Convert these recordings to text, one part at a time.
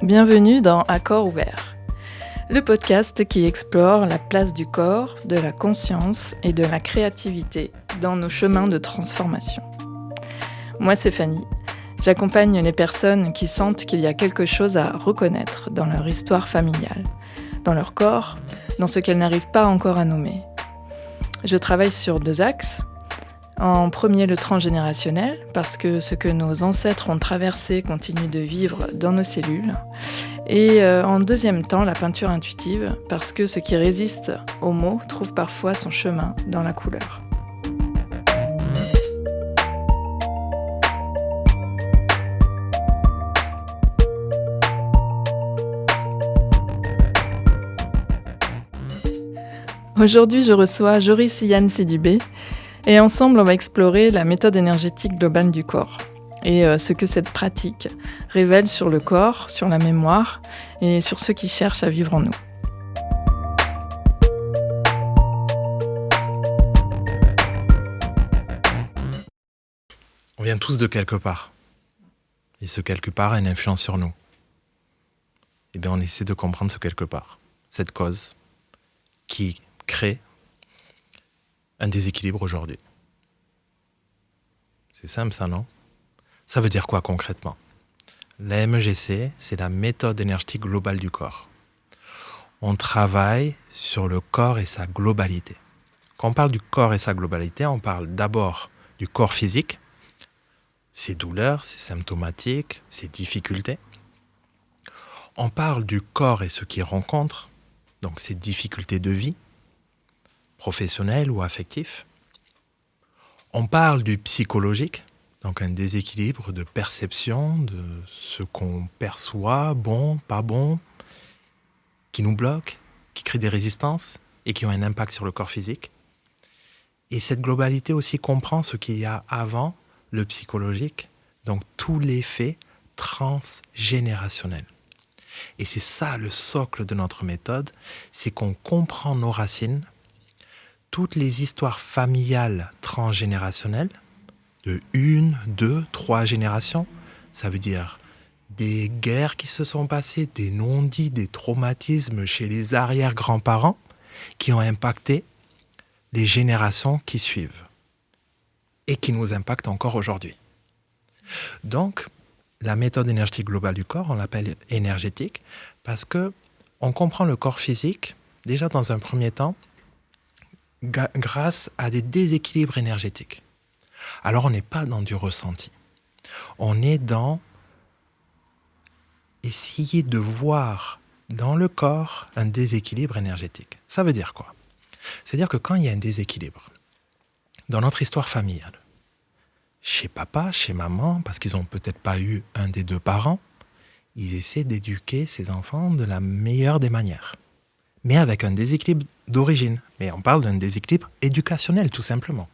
Bienvenue dans À corps ouvert, le podcast qui explore la place du corps, de la conscience et de la créativité dans nos chemins de transformation. Moi, c'est Fanny. J'accompagne les personnes qui sentent qu'il y a quelque chose à reconnaître dans leur histoire familiale, dans leur corps, dans ce qu'elles n'arrivent pas encore à nommer. Je travaille sur 2 axes. En premier, le transgénérationnel, parce que ce que nos ancêtres ont traversé continue de vivre dans nos cellules. Et en deuxième temps, la peinture intuitive, parce que ce qui résiste aux mots trouve parfois son chemin dans la couleur. Aujourd'hui, je reçois Joris Yann Sidibé et ensemble, on va explorer la méthode énergétique globale du corps et ce que cette pratique révèle sur le corps, sur la mémoire et sur ceux qui cherchent à vivre en nous. On vient tous de quelque part. Et ce quelque part a une influence sur nous. Eh bien, on essaie de comprendre ce quelque part, cette cause qui crée un déséquilibre aujourd'hui. C'est simple ça, non ? Ça veut dire quoi concrètement ? La MEGC, c'est la méthode énergétique globale du corps. On travaille sur le corps et sa globalité. Quand on parle du corps et sa globalité, on parle d'abord du corps physique, ses douleurs, ses symptomatiques, ses difficultés. On parle du corps et ce qu'il rencontre, donc ses difficultés de vie, professionnelles ou affectives. On parle du psychologique, donc un déséquilibre de perception de ce qu'on perçoit, bon, pas bon, qui nous bloque, qui crée des résistances et qui ont un impact sur le corps physique. Et cette globalité aussi comprend ce qu'il y a avant le psychologique, donc tout l'effet transgénérationnel. Et c'est ça le socle de notre méthode, c'est qu'on comprend nos racines, toutes les histoires familiales transgénérationnelles, de 1, 2, 3 générations, ça veut dire des guerres qui se sont passées, des non-dits, des traumatismes chez les arrière-grands-parents qui ont impacté les générations qui suivent et qui nous impactent encore aujourd'hui. Donc, la méthode énergétique globale du corps, on l'appelle énergétique parce qu'on comprend le corps physique, déjà dans un premier temps, grâce à des déséquilibres énergétiques. Alors on n'est pas dans du ressenti. On est dans essayer de voir dans le corps un déséquilibre énergétique. Ça veut dire quoi ? C'est-à-dire que quand il y a un déséquilibre dans notre histoire familiale, chez papa, chez maman, parce qu'ils n'ont peut-être pas eu un des 2 parents, ils essaient d'éduquer ces enfants de la meilleure des manières. Mais avec un déséquilibre d'origine. Mais on parle d'un déséquilibre éducationnel, tout simplement.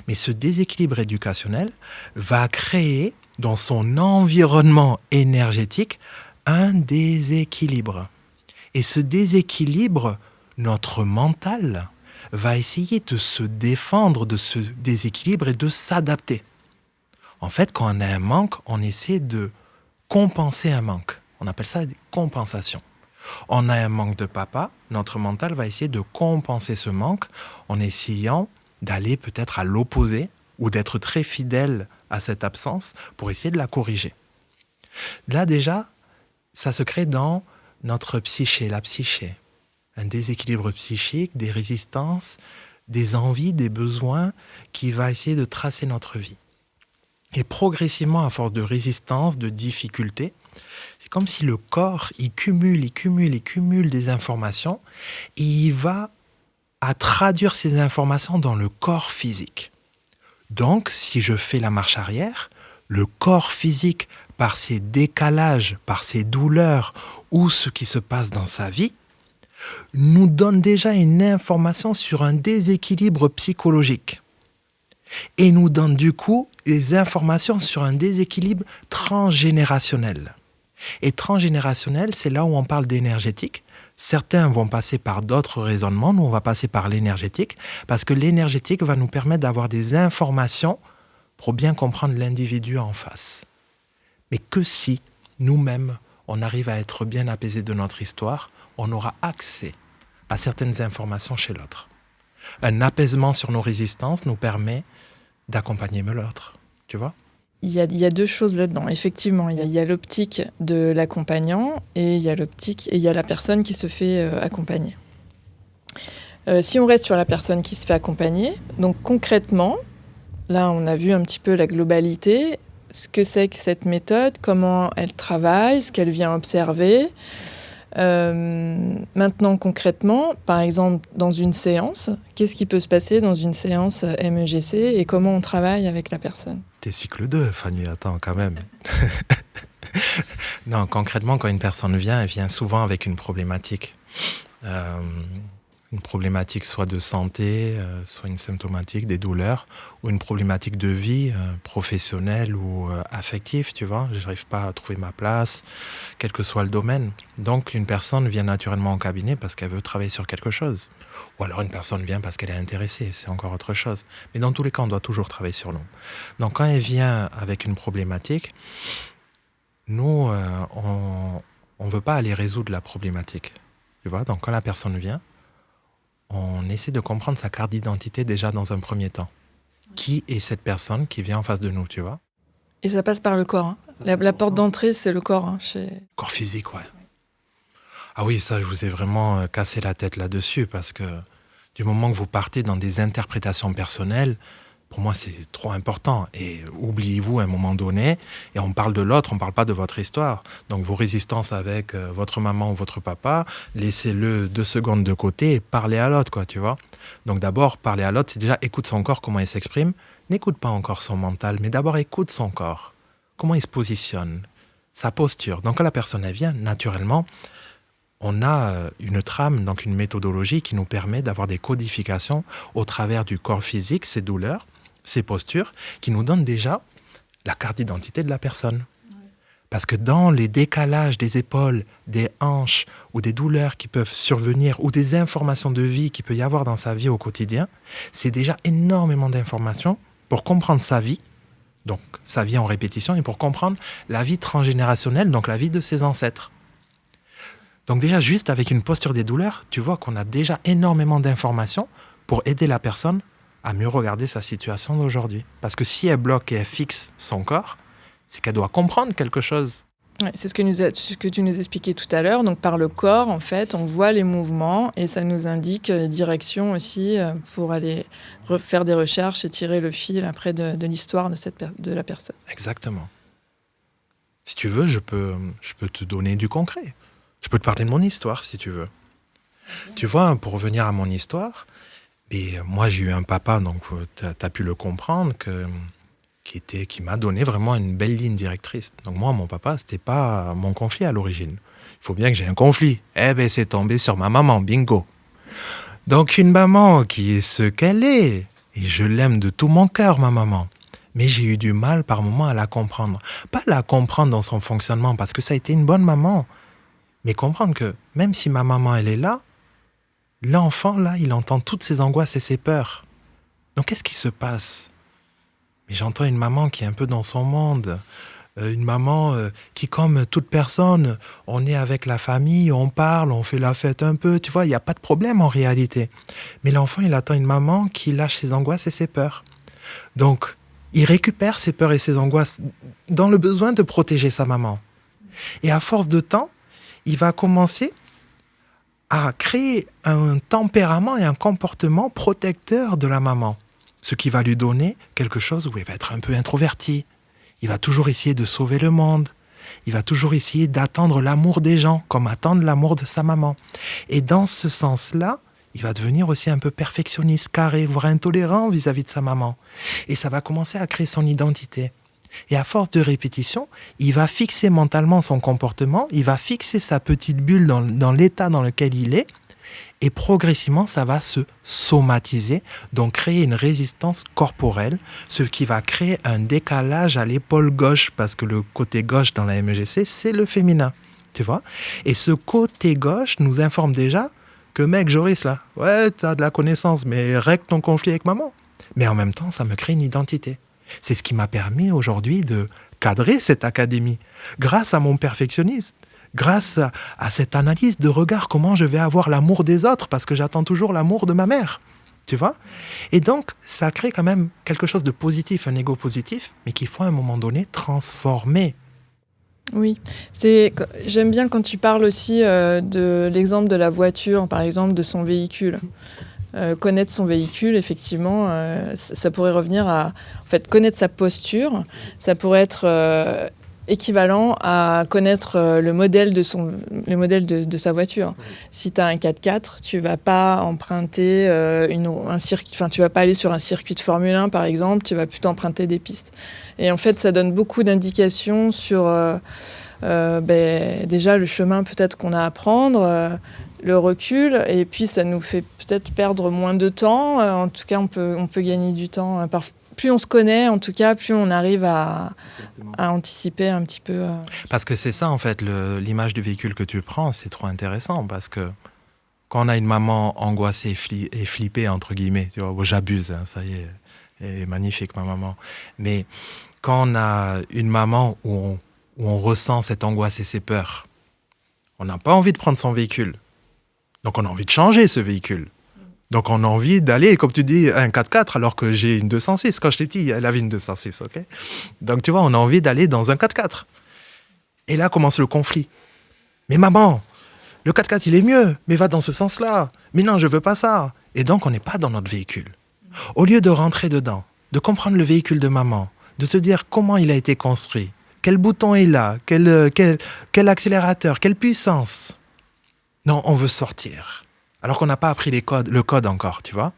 Mais ce déséquilibre éducationnel va créer dans son environnement énergétique un déséquilibre. Et ce déséquilibre, notre mental, va essayer de se défendre de ce déséquilibre et de s'adapter. En fait, quand on a un manque, on essaie de compenser un manque. On appelle ça des compensations. On a un manque de papa, notre mental va essayer de compenser ce manque en essayant d'aller peut-être à l'opposé ou d'être très fidèle à cette absence pour essayer de la corriger. Là déjà, ça se crée dans notre psyché, la psyché. Un déséquilibre psychique, des résistances, des envies, des besoins qui va essayer de tracer notre vie. Et progressivement, à force de résistance, de difficultés, c'est comme si le corps, il cumule des informations et il va à traduire ces informations dans le corps physique. Donc, si je fais la marche arrière, le corps physique, par ses décalages, par ses douleurs ou ce qui se passe dans sa vie, nous donne déjà une information sur un déséquilibre psychologique. Et nous donne du coup des informations sur un déséquilibre transgénérationnel. Et transgénérationnel, c'est là où on parle d'énergétique. Certains vont passer par d'autres raisonnements, nous on va passer par l'énergétique, parce que l'énergétique va nous permettre d'avoir des informations pour bien comprendre l'individu en face. Mais que si nous-mêmes, on arrive à être bien apaisé de notre histoire, on aura accès à certaines informations chez l'autre. Un apaisement sur nos résistances nous permet d'accompagner mieux l'autre, tu vois ? Il y a deux choses là-dedans. Effectivement, il y a l'optique de l'accompagnant et il y a la personne qui se fait accompagner. Si on reste sur la personne qui se fait accompagner, donc concrètement, là on a vu un petit peu la globalité, ce que c'est que cette méthode, comment elle travaille, ce qu'elle vient observer. Maintenant concrètement, par exemple dans une séance, qu'est-ce qui peut se passer dans une séance MEGC et comment on travaille avec la personne ? T'es cycle 2, Fanny, attends quand même. Non, concrètement, quand une personne vient, elle vient souvent avec une problématique. Une problématique soit de santé, soit une symptomatique, des douleurs, ou une problématique de vie, professionnelle ou affective, tu vois. Je n'arrive pas à trouver ma place, quel que soit le domaine. Donc, une personne vient naturellement au cabinet parce qu'elle veut travailler sur quelque chose. Ou alors, une personne vient parce qu'elle est intéressée, c'est encore autre chose. Mais dans tous les cas, on doit toujours travailler sur nous. Donc, quand elle vient avec une problématique, nous, on ne veut pas aller résoudre la problématique. Tu vois. Donc, quand la personne vient, on essaie de comprendre sa carte d'identité déjà dans un premier temps. Qui est cette personne qui vient en face de nous, tu vois ? Et ça passe par le corps. Hein. La porte d'entrée, c'est le corps. Hein, corps physique, ouais. Ah oui, ça, je vous ai vraiment cassé la tête là-dessus parce que du moment que vous partez dans des interprétations personnelles, pour moi, c'est trop important. Et oubliez-vous à un moment donné, et on parle de l'autre, on ne parle pas de votre histoire. Donc vos résistances avec votre maman ou votre papa, laissez-le 2 secondes de côté et parlez à l'autre, quoi, tu vois. Donc d'abord, parler à l'autre, c'est déjà écoute son corps, comment il s'exprime. N'écoute pas encore son mental, mais d'abord écoute son corps. Comment il se positionne, sa posture. Donc quand la personne elle vient, naturellement, on a une trame, donc une méthodologie qui nous permet d'avoir des codifications au travers du corps physique, ses douleurs, ces postures qui nous donnent déjà la carte d'identité de la personne. Parce que dans les décalages des épaules, des hanches ou des douleurs qui peuvent survenir ou des informations de vie qu'il peut y avoir dans sa vie au quotidien, c'est déjà énormément d'informations pour comprendre sa vie, donc sa vie en répétition, et pour comprendre la vie transgénérationnelle, donc la vie de ses ancêtres. Donc déjà, juste avec une posture des douleurs, tu vois qu'on a déjà énormément d'informations pour aider la personne à mieux regarder sa situation d'aujourd'hui. Parce que si elle bloque et elle fixe son corps, c'est qu'elle doit comprendre quelque chose. Ouais, c'est ce que tu nous expliquais tout à l'heure. Donc par le corps, en fait, on voit les mouvements et ça nous indique les directions aussi pour aller faire des recherches et tirer le fil après de l'histoire de la personne. Exactement. Si tu veux, je peux te donner du concret. Je peux te parler de mon histoire, si tu veux. Tu vois, pour revenir à mon histoire, et moi, j'ai eu un papa, donc tu as pu le comprendre, qui m'a donné vraiment une belle ligne directrice. Donc moi, mon papa, c'était pas mon conflit à l'origine. Il faut bien que j'ai un conflit. Eh bien, c'est tombé sur ma maman, bingo. Donc une maman qui est ce qu'elle est, et je l'aime de tout mon cœur, ma maman. Mais j'ai eu du mal par moments à la comprendre. Pas la comprendre dans son fonctionnement, parce que ça a été une bonne maman. Mais comprendre que même si ma maman, elle est là, l'enfant, là, il entend toutes ses angoisses et ses peurs. Donc, qu'est-ce qui se passe ? Mais j'entends une maman qui est un peu dans son monde. Une maman qui, comme toute personne, on est avec la famille, on parle, on fait la fête un peu. Tu vois, il n'y a pas de problème en réalité. Mais l'enfant, il attend une maman qui lâche ses angoisses et ses peurs. Donc, il récupère ses peurs et ses angoisses dans le besoin de protéger sa maman. Et à force de temps, il va commencer à créer un tempérament et un comportement protecteur de la maman. Ce qui va lui donner quelque chose où il va être un peu introverti. Il va toujours essayer de sauver le monde. Il va toujours essayer d'attendre l'amour des gens, comme attendre l'amour de sa maman. Et dans ce sens-là, il va devenir aussi un peu perfectionniste, carré, voire intolérant vis-à-vis de sa maman. Et ça va commencer à créer son identité. Et à force de répétition, il va fixer mentalement son comportement, il va fixer sa petite bulle dans l'état dans lequel il est, et progressivement, ça va se somatiser, donc créer une résistance corporelle, ce qui va créer un décalage à l'épaule gauche, parce que le côté gauche dans la MEGC, c'est le féminin, tu vois. Et ce côté gauche nous informe déjà que, mec, Joris, là, ouais, t'as de la connaissance, mais règle ton conflit avec maman. Mais en même temps, ça me crée une identité. C'est ce qui m'a permis aujourd'hui de cadrer cette académie. Grâce à mon perfectionnisme, grâce à cette analyse de regard, comment je vais avoir l'amour des autres, parce que j'attends toujours l'amour de ma mère. Tu vois? Et donc, ça crée quand même quelque chose de positif, un ego positif, mais qu'il faut à un moment donné transformer. Oui, j'aime bien quand tu parles aussi de l'exemple de la voiture, par exemple, de son véhicule. Connaître son véhicule, effectivement, ça pourrait revenir à en fait, connaître sa posture. Ça pourrait être équivalent à connaître le modèle de sa voiture. Si tu as un 4x4, tu vas pas emprunter tu vas pas aller sur un circuit de Formule 1, par exemple, tu vas plutôt emprunter des pistes. Et en fait, ça donne beaucoup d'indications sur déjà le chemin peut-être qu'on a à prendre, le recul, et puis ça nous fait peut-être perdre moins de temps. En tout cas, on peut gagner du temps. Plus on se connaît, en tout cas, plus on arrive à anticiper un petit peu. Parce que c'est ça, en fait, l'image du véhicule que tu prends, c'est trop intéressant, parce que quand on a une maman angoissée et flippée, entre guillemets, tu vois, bon, j'abuse, hein, ça y est, elle est magnifique, ma maman. Mais quand on a une maman où on ressent cette angoisse et ces peurs, on n'a pas envie de prendre son véhicule. Donc, on a envie de changer ce véhicule. Donc, on a envie d'aller, comme tu dis, un 4x4, alors que j'ai une 206. Quand j'étais petit, elle avait une 206, ok? Donc, tu vois, on a envie d'aller dans un 4x4. Et là commence le conflit. Mais maman, le 4x4, il est mieux, mais va dans ce sens-là. Mais non, je veux pas ça. Et donc, on n'est pas dans notre véhicule. Au lieu de rentrer dedans, de comprendre le véhicule de maman, de te dire comment il a été construit, quel bouton il a, quel accélérateur, quelle puissance. Non, on veut sortir. Alors qu'on n'a pas appris le code encore, tu vois.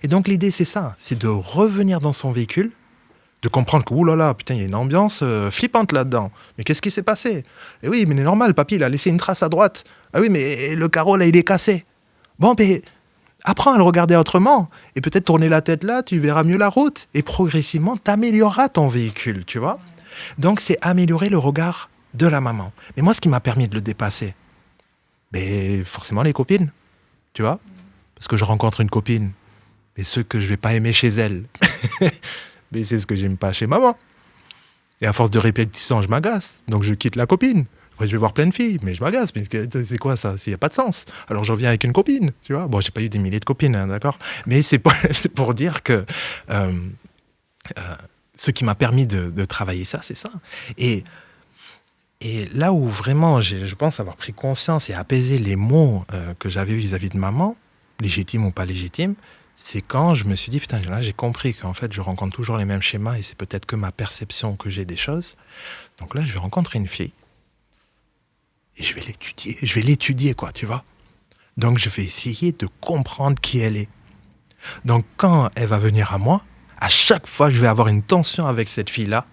Et donc l'idée, c'est ça, c'est de revenir dans son véhicule, de comprendre que, oulala, putain, il y a une ambiance flippante là-dedans. Mais qu'est-ce qui s'est passé? Et oui, mais c'est normal, papy, il a laissé une trace à droite. Ah oui, mais le carreau, là, il est cassé. Bon, mais apprends à le regarder autrement. Et peut-être tourner la tête là, tu verras mieux la route. Et progressivement, t'amélioreras ton véhicule, tu vois. Donc, c'est améliorer le regard de la maman. Mais moi, ce qui m'a permis de le dépasser, mais forcément les copines, tu vois, parce que je rencontre une copine, mais ce que je vais pas aimer chez elle, mais c'est ce que j'aime pas chez maman. Et à force de répétition, je m'agace, donc je quitte la copine. Après, je vais voir plein de filles, mais je m'agace. Mais c'est quoi ça? Il n'y a pas de sens. Alors je reviens avec une copine, tu vois. Bon, j'ai pas eu des milliers de copines, hein, d'accord. Mais c'est pour dire que ce qui m'a permis de travailler ça, c'est ça. Et là où vraiment, je pense avoir pris conscience et apaisé les mots que j'avais vis-à-vis de maman, légitime ou pas légitime, c'est quand je me suis dit, putain, là j'ai compris qu'en fait je rencontre toujours les mêmes schémas et c'est peut-être que ma perception que j'ai des choses. Donc là, je vais rencontrer une fille et je vais l'étudier, quoi, tu vois. Donc je vais essayer de comprendre qui elle est. Donc quand elle va venir à moi, à chaque fois je vais avoir une tension avec cette fille-là,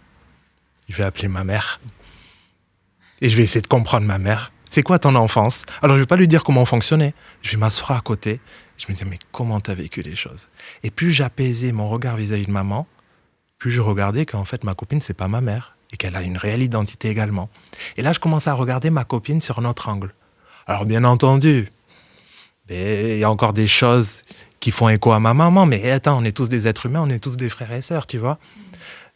je vais appeler ma mère. Et je vais essayer de comprendre ma mère. C'est quoi ton enfance? Alors, je ne vais pas lui dire comment on fonctionnait. Je vais m'asseoir à côté. Je me dis, mais comment tu as vécu les choses? Et plus j'apaisais mon regard vis-à-vis de maman, plus je regardais qu'en fait, ma copine, c'est pas ma mère. Et qu'elle a une réelle identité également. Et là, je commençais à regarder ma copine sur un autre angle. Alors, bien entendu, il y a encore des choses qui font écho à ma maman. Mais attends, on est tous des êtres humains, on est tous des frères et sœurs, tu vois.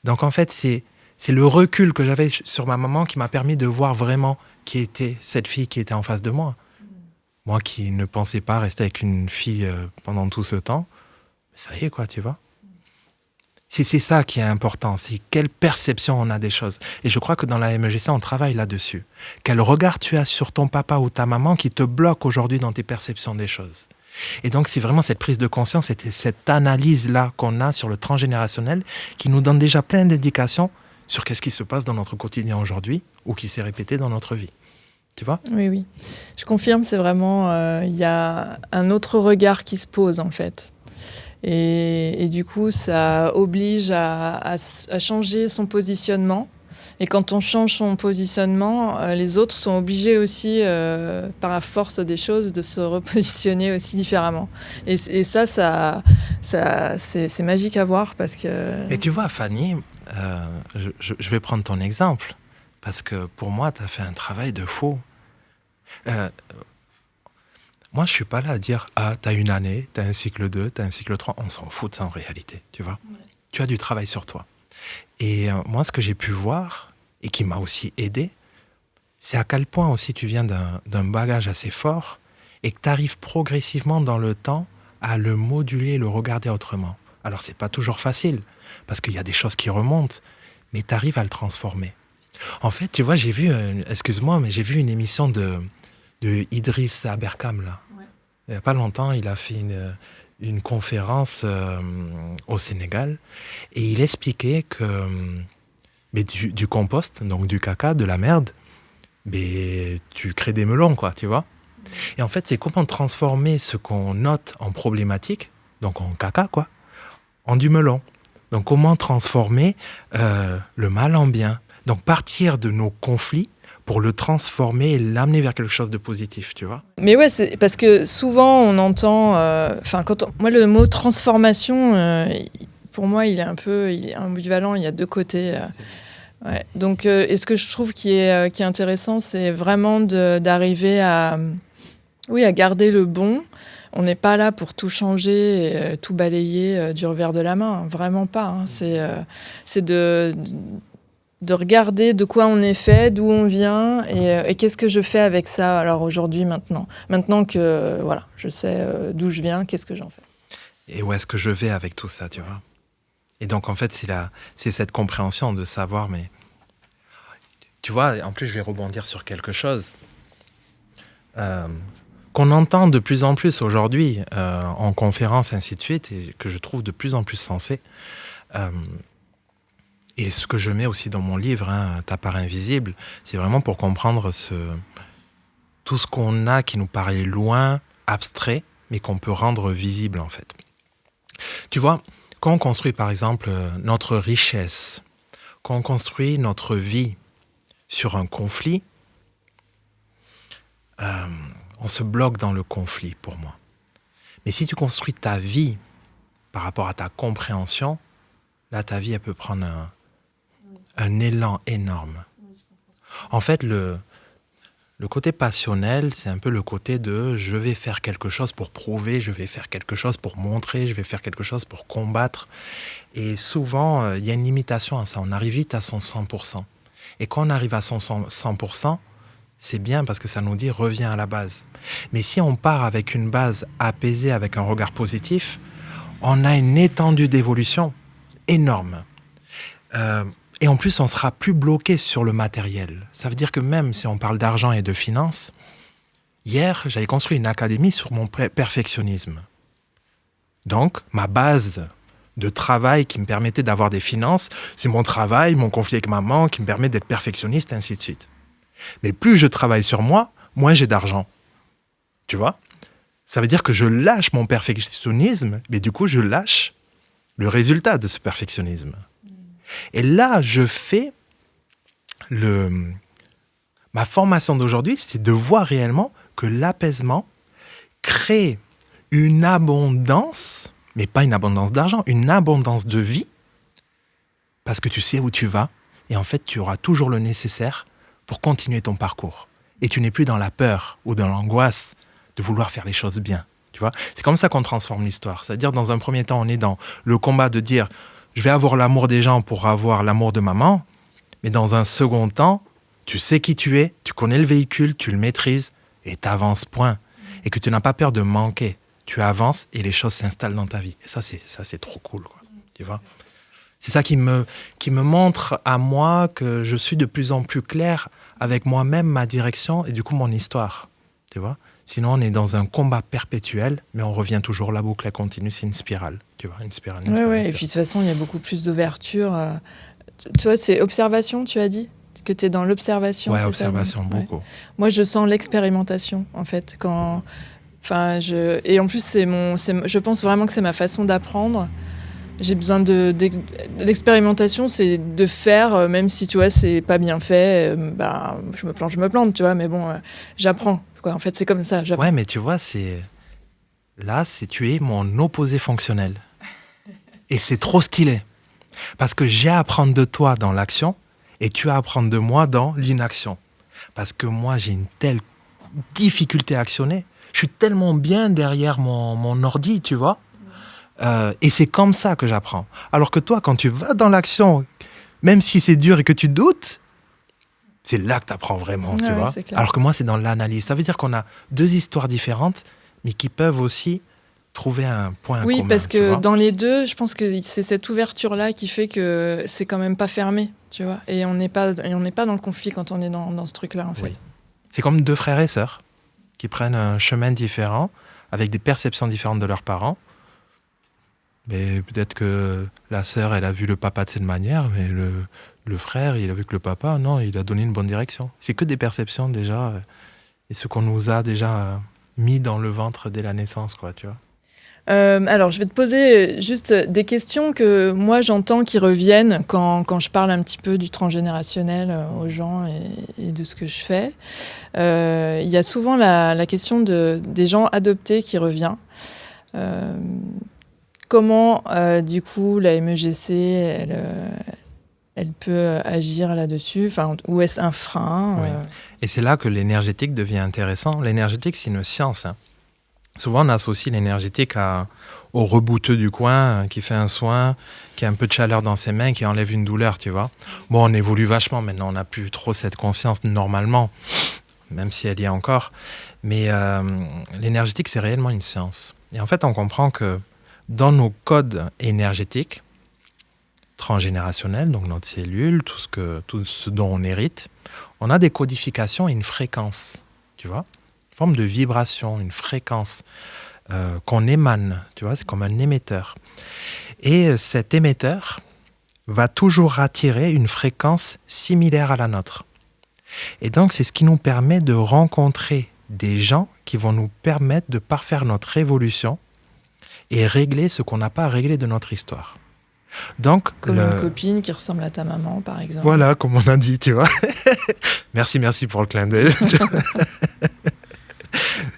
Donc, en fait, c'est le recul que j'avais sur ma maman qui m'a permis de voir vraiment qui était cette fille qui était en face de moi. Moi qui ne pensais pas rester avec une fille pendant tout ce temps, ça y est, quoi, tu vois. C'est ça qui est important, c'est quelle perception on a des choses. Et je crois que dans la MEGC, on travaille là-dessus. Quel regard tu as sur ton papa ou ta maman qui te bloque aujourd'hui dans tes perceptions des choses. Et donc, c'est vraiment cette prise de conscience, cette analyse-là qu'on a sur le transgénérationnel qui nous donne déjà plein d'indications sur qu'est-ce qui se passe dans notre quotidien aujourd'hui ou qui s'est répété dans notre vie. Tu vois? Oui, oui. Je confirme, c'est vraiment... il y a un autre regard qui se pose, en fait. Et du coup, ça oblige à changer son positionnement. Et quand on change son positionnement, les autres sont obligés aussi, par la force des choses, de se repositionner aussi différemment. Et ça c'est magique à voir parce que... Et tu vois, Fanny, je vais prendre ton exemple, parce que pour moi, tu as fait un travail de fou. Moi, je ne suis pas là à dire « Ah, tu as une année, tu as un cycle 2, tu as un cycle 3. » On s'en fout de ça en réalité, tu vois. Ouais. Tu as du travail sur toi. Et moi, ce que j'ai pu voir, et qui m'a aussi aidé, c'est à quel point aussi tu viens d'un bagage assez fort et que tu arrives progressivement dans le temps à le moduler, le regarder autrement. Alors, c'est pas toujours facile, parce qu'il y a des choses qui remontent, mais tu arrives à le transformer. En fait, tu vois, j'ai vu une émission de Idriss Aberkam, là. Ouais. Il n'y a pas longtemps, il a fait une conférence au Sénégal, et il expliquait que mais du compost, donc du caca, de la merde, mais tu crées des melons, quoi, tu vois. Et en fait, c'est comment transformer ce qu'on note en problématique, donc en caca, quoi, en du melon. Donc, comment transformer le mal en bien. Donc, partir de nos conflits pour le transformer et l'amener vers quelque chose de positif, tu vois. Mais ouais, c'est parce que souvent, on entend... moi, le mot transformation, pour moi, il est ambivalent, il y a deux côtés. Ouais. Donc, et ce que je trouve qui est intéressant, c'est vraiment d'arriver à garder le bon. On n'est pas là pour tout changer et tout balayer du revers de la main, vraiment pas. Hein. C'est de regarder de quoi on est fait, d'où on vient et qu'est-ce que je fais avec ça alors aujourd'hui, maintenant que voilà, je sais d'où je viens, qu'est-ce que j'en fais. Et où est-ce que je vais avec tout ça, tu vois. Et donc, en fait, c'est cette compréhension de savoir, mais... Tu vois, en plus, je vais rebondir sur quelque chose qu'on entend de plus en plus aujourd'hui en conférence, ainsi de suite, et que je trouve de plus en plus sensé. Et ce que je mets aussi dans mon livre, hein, Ta part invisible, c'est vraiment pour comprendre tout ce qu'on a qui nous paraît loin, abstrait, mais qu'on peut rendre visible, en fait. Tu vois, quand on construit, par exemple, notre richesse, quand on construit notre vie sur un conflit, on se bloque dans le conflit, pour moi. Mais si tu construis ta vie par rapport à ta compréhension, là, ta vie, elle peut prendre un élan énorme. En fait, le côté passionnel, c'est un peu le côté de « je vais faire quelque chose pour prouver, je vais faire quelque chose pour montrer, je vais faire quelque chose pour combattre ». Et souvent, il y a une limitation à ça. On arrive vite à son 100%. Et quand on arrive à son 100%, c'est bien parce que ça nous dit « reviens à la base ». Mais si on part avec une base apaisée, avec un regard positif, on a une étendue d'évolution énorme. Et en plus, on sera plus bloqué sur le matériel. Ça veut dire que même si on parle d'argent et de finances, hier, j'avais construit une académie sur mon perfectionnisme. Donc, ma base de travail qui me permettait d'avoir des finances, c'est mon travail, mon conflit avec maman qui me permet d'être perfectionniste, et ainsi de suite. Mais plus je travaille sur moi, moins j'ai d'argent. Tu vois ? Ça veut dire que je lâche mon perfectionnisme, mais du coup, je lâche le résultat de ce perfectionnisme. Et là, je fais ma formation d'aujourd'hui, c'est de voir réellement que l'apaisement crée une abondance, mais pas une abondance d'argent, une abondance de vie, parce que tu sais où tu vas, et en fait, tu auras toujours le nécessaire pour continuer ton parcours. Et tu n'es plus dans la peur ou dans l'angoisse de vouloir faire les choses bien. Tu vois ? C'est comme ça qu'on transforme l'histoire. C'est-à-dire, dans un premier temps, on est dans le combat de dire « je vais avoir l'amour des gens pour avoir l'amour de maman », mais dans un second temps, tu sais qui tu es, tu connais le véhicule, tu le maîtrises, et tu avances, point. Et que tu n'as pas peur de manquer. Tu avances et les choses s'installent dans ta vie. Et ça, c'est trop cool, quoi. Tu vois ? C'est ça qui me montre à moi que je suis de plus en plus clair avec moi-même, ma direction et du coup mon histoire. Tu vois ? Sinon, on est dans un combat perpétuel, mais on revient toujours, la boucle continue, c'est une spirale. Tu vois, une spirale. Oui, et puis de toute façon, il y a beaucoup plus d'ouverture. Tu vois, c'est observation, tu as dit ? Que tu es dans l'observation, c'est observation, ça, beaucoup. Ouais. Moi, je sens l'expérimentation, en fait. Et en plus, je pense vraiment que c'est ma façon d'apprendre. J'ai besoin de l'expérimentation, c'est de faire, même si, tu vois, c'est pas bien fait, je me plante, tu vois, mais bon, j'apprends. Quoi. En fait, c'est comme ça, j'apprends. Ouais, mais tu vois, tu es mon opposé fonctionnel. Et c'est trop stylé. Parce que j'ai à apprendre de toi dans l'action, et tu as à apprendre de moi dans l'inaction. Parce que moi, j'ai une telle difficulté à actionner. Je suis tellement bien derrière mon ordi, tu vois. Et c'est comme ça que j'apprends. Alors que toi, quand tu vas dans l'action, même si c'est dur et que tu doutes, C'est là que tu apprends vraiment, tu Ouais, vois. c'est clair. Alors que moi, c'est dans l'analyse. Ça veut dire qu'on a deux histoires différentes, mais qui peuvent aussi trouver un point Oui, commun, parce tu que vois. dans les deux, je pense que c'est cette ouverture-là qui fait que c'est quand même pas fermé, tu vois. Et on n'est pas dans le conflit quand on est dans ce truc-là, en fait. Oui. C'est comme deux frères et sœurs qui prennent un chemin différent, avec des perceptions différentes de leurs parents. Mais peut-être que la sœur, elle a vu le papa de cette manière, mais le frère, il a vu que le papa, non, il a donné une bonne direction. C'est que des perceptions déjà, et ce qu'on nous a déjà mis dans le ventre dès la naissance, quoi, tu vois. Alors, je vais te poser juste des questions que moi j'entends qui reviennent quand je parle un petit peu du transgénérationnel aux gens et de ce que je fais. Il y a souvent la question des gens adoptés qui revient. Comment, du coup, la MEGC, elle peut agir là-dessus, enfin, où est-ce un frein Oui. Et c'est là que l'énergétique devient intéressant. L'énergétique, c'est une science, hein. Souvent, on associe l'énergétique au rebouteux du coin qui fait un soin, qui a un peu de chaleur dans ses mains, qui enlève une douleur, tu vois. Bon, on évolue vachement maintenant, on n'a plus trop cette conscience normalement, même si elle y est encore. Mais l'énergétique, c'est réellement une science. Et en fait, on comprend que dans nos codes énergétiques transgénérationnels, donc notre cellule, tout ce dont on hérite, on a des codifications et une fréquence, tu vois, une forme de vibration, une fréquence qu'on émane, tu vois, c'est comme un émetteur. Et cet émetteur va toujours attirer une fréquence similaire à la nôtre. Et donc, c'est ce qui nous permet de rencontrer des gens qui vont nous permettre de parfaire notre évolution et régler ce qu'on n'a pas réglé de notre histoire. Donc, comme une copine qui ressemble à ta maman, par exemple. Voilà, comme on a dit, tu vois. Merci pour le clin d'œil.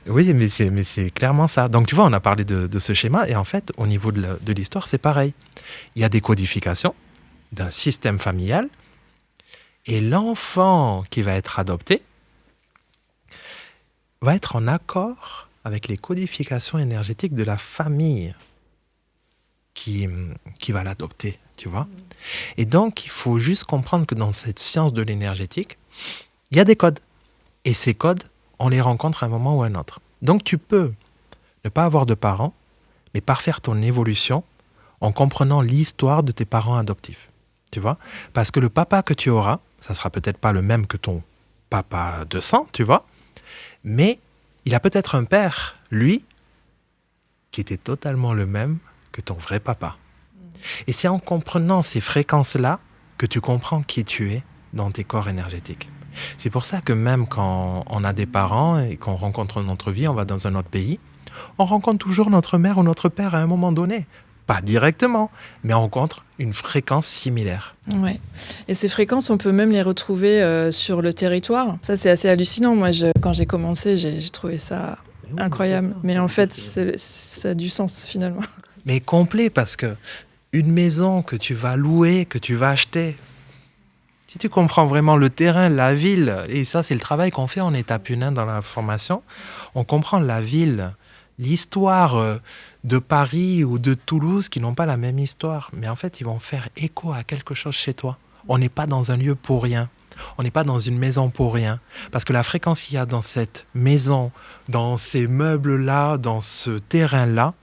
Oui, mais c'est clairement ça. Donc, tu vois, on a parlé de ce schéma, et en fait, au niveau de l'histoire, c'est pareil. Il y a des codifications d'un système familial, et l'enfant qui va être adopté va être en accord avec les codifications énergétiques de la famille qui va l'adopter, tu vois. Et donc, il faut juste comprendre que dans cette science de l'énergétique, il y a des codes. Et ces codes, on les rencontre à un moment ou à un autre. Donc, tu peux ne pas avoir de parents, mais parfaire ton évolution en comprenant l'histoire de tes parents adoptifs. Tu vois ? Parce que le papa que tu auras, ça sera peut-être pas le même que ton papa de sang, tu vois, mais il a peut-être un père, lui, qui était totalement le même que ton vrai papa. Et c'est en comprenant ces fréquences-là que tu comprends qui tu es dans tes corps énergétiques. C'est pour ça que même quand on a des parents et qu'on rencontre notre vie, on va dans un autre pays, on rencontre toujours notre mère ou notre père à un moment donné. Pas directement, mais on rencontre une fréquence similaire. Ouais. Et ces fréquences, on peut même les retrouver sur le territoire. Ça, c'est assez hallucinant. Moi, quand j'ai commencé, j'ai trouvé ça incroyable. Mais en fait, ça a du sens finalement. Mais complet, parce que une maison que tu vas louer, que tu vas acheter, si tu comprends vraiment le terrain, la ville, et ça c'est le travail qu'on fait en étape 1 dans la formation, on comprend la ville, l'histoire de Paris ou de Toulouse qui n'ont pas la même histoire, mais en fait ils vont faire écho à quelque chose chez toi. On n'est pas dans un lieu pour rien, on n'est pas dans une maison pour rien, parce que la fréquence qu'il y a dans cette maison, dans ces meubles-là, dans ce terrain-là,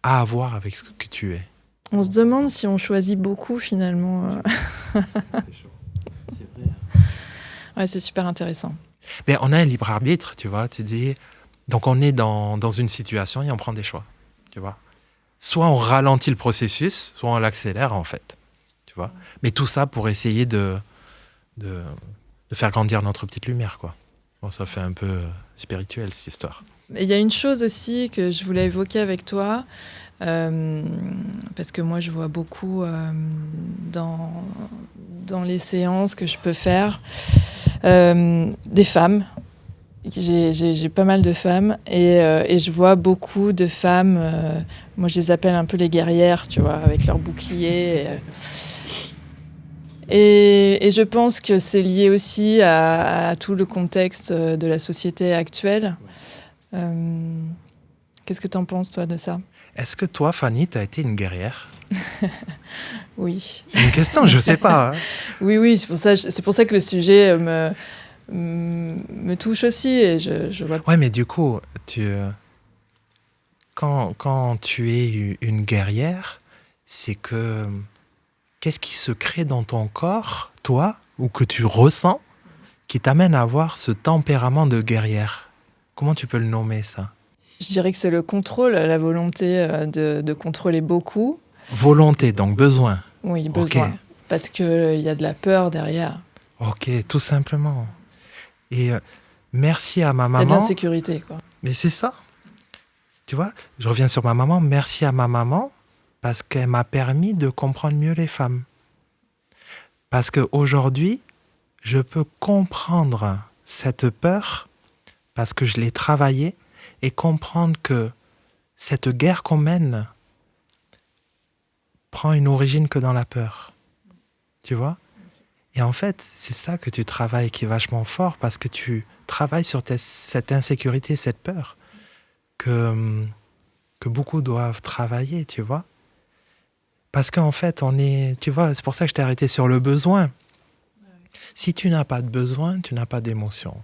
a à voir avec ce que tu es. On se demande si on choisit beaucoup finalement. C'est chaud. C'est vrai. Ouais, c'est super intéressant. Mais on a un libre arbitre, tu vois. Tu dis, donc on est dans une situation et on prend des choix, tu vois. Soit on ralentit le processus, soit on l'accélère en fait, tu vois. Mais tout ça pour essayer de faire grandir notre petite lumière, quoi. Bon, ça fait un peu spirituel cette histoire. Il y a une chose aussi que je voulais évoquer avec toi, parce que moi je vois beaucoup dans les séances que je peux faire des femmes. J'ai pas mal de femmes et je vois beaucoup de femmes, moi je les appelle un peu les guerrières, tu vois, avec leurs boucliers. Et je pense que c'est lié aussi à tout le contexte de la société actuelle. Qu'est-ce que tu en penses, toi, de ça ? Est-ce que toi, Fanny, tu as été une guerrière? Oui. C'est une question, je ne sais pas. Hein. Oui, c'est pour ça que le sujet me touche aussi. Et je vois... Ouais, mais du coup, quand tu es une guerrière, c'est que... Qu'est-ce qui se crée dans ton corps, toi, ou que tu ressens, qui t'amène à avoir ce tempérament de guerrière? Comment tu peux le nommer, ça? Je dirais que c'est le contrôle, la volonté de contrôler beaucoup. Volonté, donc besoin. Oui, besoin. Okay. Parce qu'il y a de la peur derrière. Ok, tout simplement. Et merci à ma maman. Il y a de l'insécurité, quoi. Mais c'est ça. Tu vois, je reviens sur ma maman. Merci à ma maman parce qu'elle m'a permis de comprendre mieux les femmes. Parce qu'aujourd'hui, je peux comprendre cette peur parce que je l'ai travaillée et comprendre que cette guerre qu'on mène prend une origine que dans la peur. Tu vois ? Et en fait, c'est ça que tu travailles qui est vachement fort parce que tu travailles sur cette insécurité, cette peur que beaucoup doivent travailler, tu vois. Parce qu'en fait, tu vois, c'est pour ça que je t'ai arrêté sur le besoin. Si tu n'as pas de besoin, tu n'as pas d'émotion.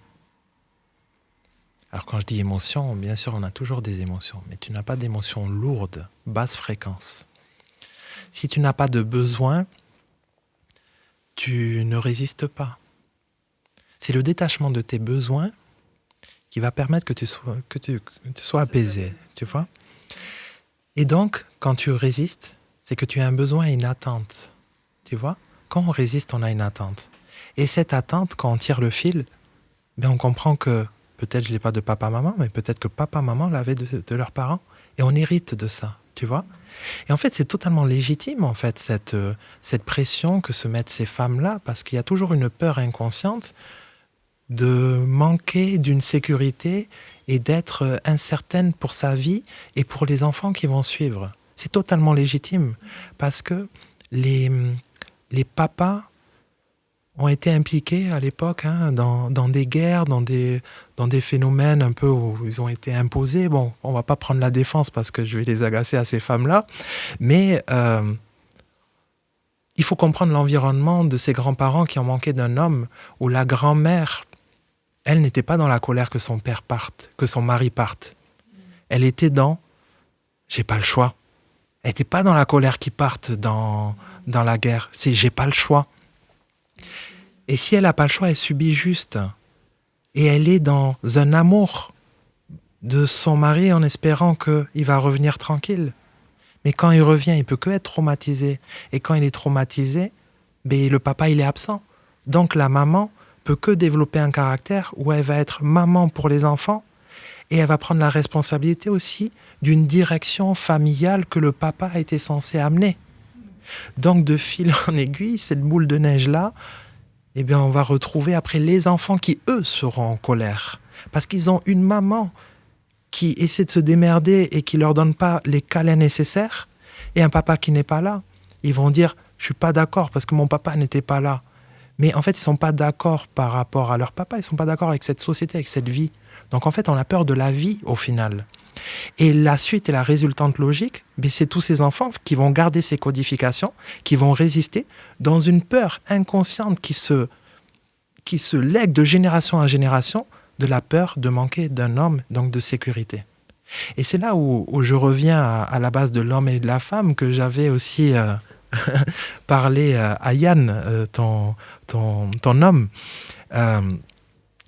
Alors quand je dis émotion, bien sûr, on a toujours des émotions, mais tu n'as pas d'émotions lourdes, basse fréquence. Si tu n'as pas de besoin, tu ne résistes pas. C'est le détachement de tes besoins qui va permettre que tu sois apaisé, tu vois. Et donc, quand tu résistes, c'est que tu as un besoin et une attente, tu vois. Quand on résiste, on a une attente. Et cette attente, quand on tire le fil, ben on comprend que peut-être je ne l'ai pas de papa-maman, mais peut-être que papa-maman l'avait de leurs parents. Et on hérite de ça, tu vois. Et en fait, c'est totalement légitime, en fait, cette pression que se mettent ces femmes-là, parce qu'il y a toujours une peur inconsciente de manquer d'une sécurité et d'être incertaine pour sa vie et pour les enfants qui vont suivre. C'est totalement légitime, parce que les papas ont été impliqués à l'époque dans des guerres, dans des phénomènes un peu où ils ont été imposés. Bon, on ne va pas prendre la défense parce que je vais les agacer à ces femmes-là, mais il faut comprendre l'environnement de ces grands-parents qui ont manqué d'un homme, où la grand-mère, elle n'était pas dans la colère que son père parte, que son mari parte. Elle était dans « j'ai pas le choix ». Elle n'était pas dans la colère qui parte dans la guerre. C'est « j'ai pas le choix ». Et si elle n'a pas le choix, elle subit juste. Et elle est dans un amour de son mari en espérant qu'il va revenir tranquille. Mais quand il revient, il ne peut que être traumatisé. Et quand il est traumatisé, ben, le papa, il est absent. Donc la maman peut que développer un caractère où elle va être maman pour les enfants et elle va prendre la responsabilité aussi d'une direction familiale que le papa a été censé amener. Donc de fil en aiguille, cette boule de neige-là, eh bien, on va retrouver après les enfants qui, eux, seront en colère. Parce qu'ils ont une maman qui essaie de se démerder et qui ne leur donne pas les câlins nécessaires, et un papa qui n'est pas là. Ils vont dire « je ne suis pas d'accord parce que mon papa n'était pas là ». Mais en fait, ils ne sont pas d'accord par rapport à leur papa, ils ne sont pas d'accord avec cette société, avec cette vie. Donc en fait, on a peur de la vie au final. Et la suite et la résultante logique, c'est tous ces enfants qui vont garder ces codifications, qui vont résister dans une peur inconsciente qui se lègue de génération en génération, de la peur de manquer d'un homme, donc de sécurité. Et c'est là où je reviens à la base de l'homme et de la femme, que j'avais aussi parlé à Yann, ton homme,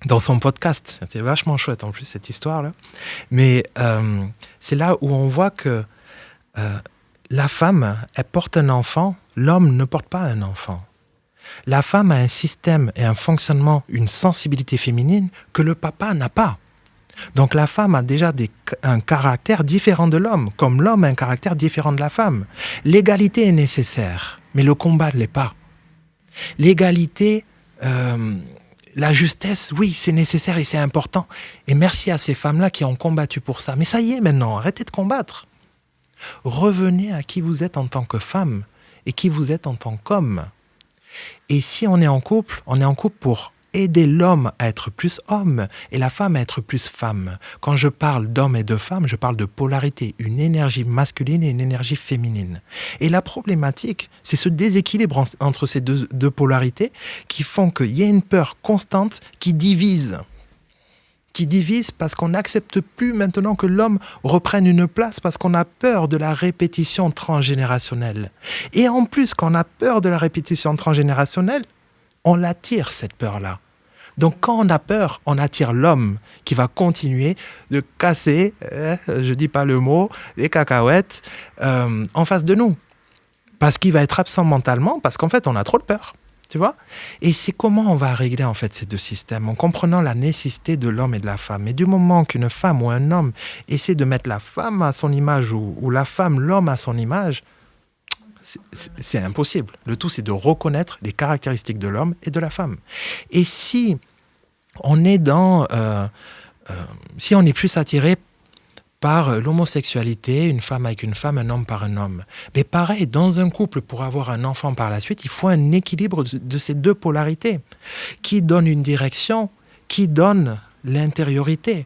dans son podcast. C'était vachement chouette en plus cette histoire-là. Mais c'est là où on voit que la femme, elle porte un enfant, l'homme ne porte pas un enfant. La femme a un système et un fonctionnement, une sensibilité féminine que le papa n'a pas. Donc la femme a déjà un caractère différent de l'homme, comme l'homme a un caractère différent de la femme. L'égalité est nécessaire, mais le combat ne l'est pas. L'égalité, la justesse, oui, c'est nécessaire et c'est important. Et merci à ces femmes-là qui ont combattu pour ça. Mais ça y est maintenant, arrêtez de combattre. Revenez à qui vous êtes en tant que femme et qui vous êtes en tant qu'homme. Et si on est en couple pour aider l'homme à être plus homme et la femme à être plus femme. Quand je parle d'homme et de femme, je parle de polarité, une énergie masculine et une énergie féminine. Et la problématique, c'est ce déséquilibre entre ces deux polarités qui font qu'il y a une peur constante qui divise parce qu'on n'accepte plus maintenant que l'homme reprenne une place parce qu'on a peur de la répétition transgénérationnelle. Et en plus, quand on a peur de la répétition transgénérationnelle, on l'attire, cette peur-là. Donc quand on a peur, on attire l'homme qui va continuer de casser, je dis pas le mot, les cacahuètes en face de nous. Parce qu'il va être absent mentalement, parce qu'en fait, on a trop de peur. Tu vois ? Et c'est comment on va régler en fait ces deux systèmes, en comprenant la nécessité de l'homme et de la femme. Et du moment qu'une femme ou un homme essaie de mettre la femme à son image ou la femme, l'homme à son image, c'est impossible. Le tout, c'est de reconnaître les caractéristiques de l'homme et de la femme. Et si on est si on est plus attiré par l'homosexualité, une femme avec une femme, un homme par un homme. Mais pareil, dans un couple, pour avoir un enfant par la suite, il faut un équilibre de ces deux polarités qui donne une direction, qui donne l'intériorité.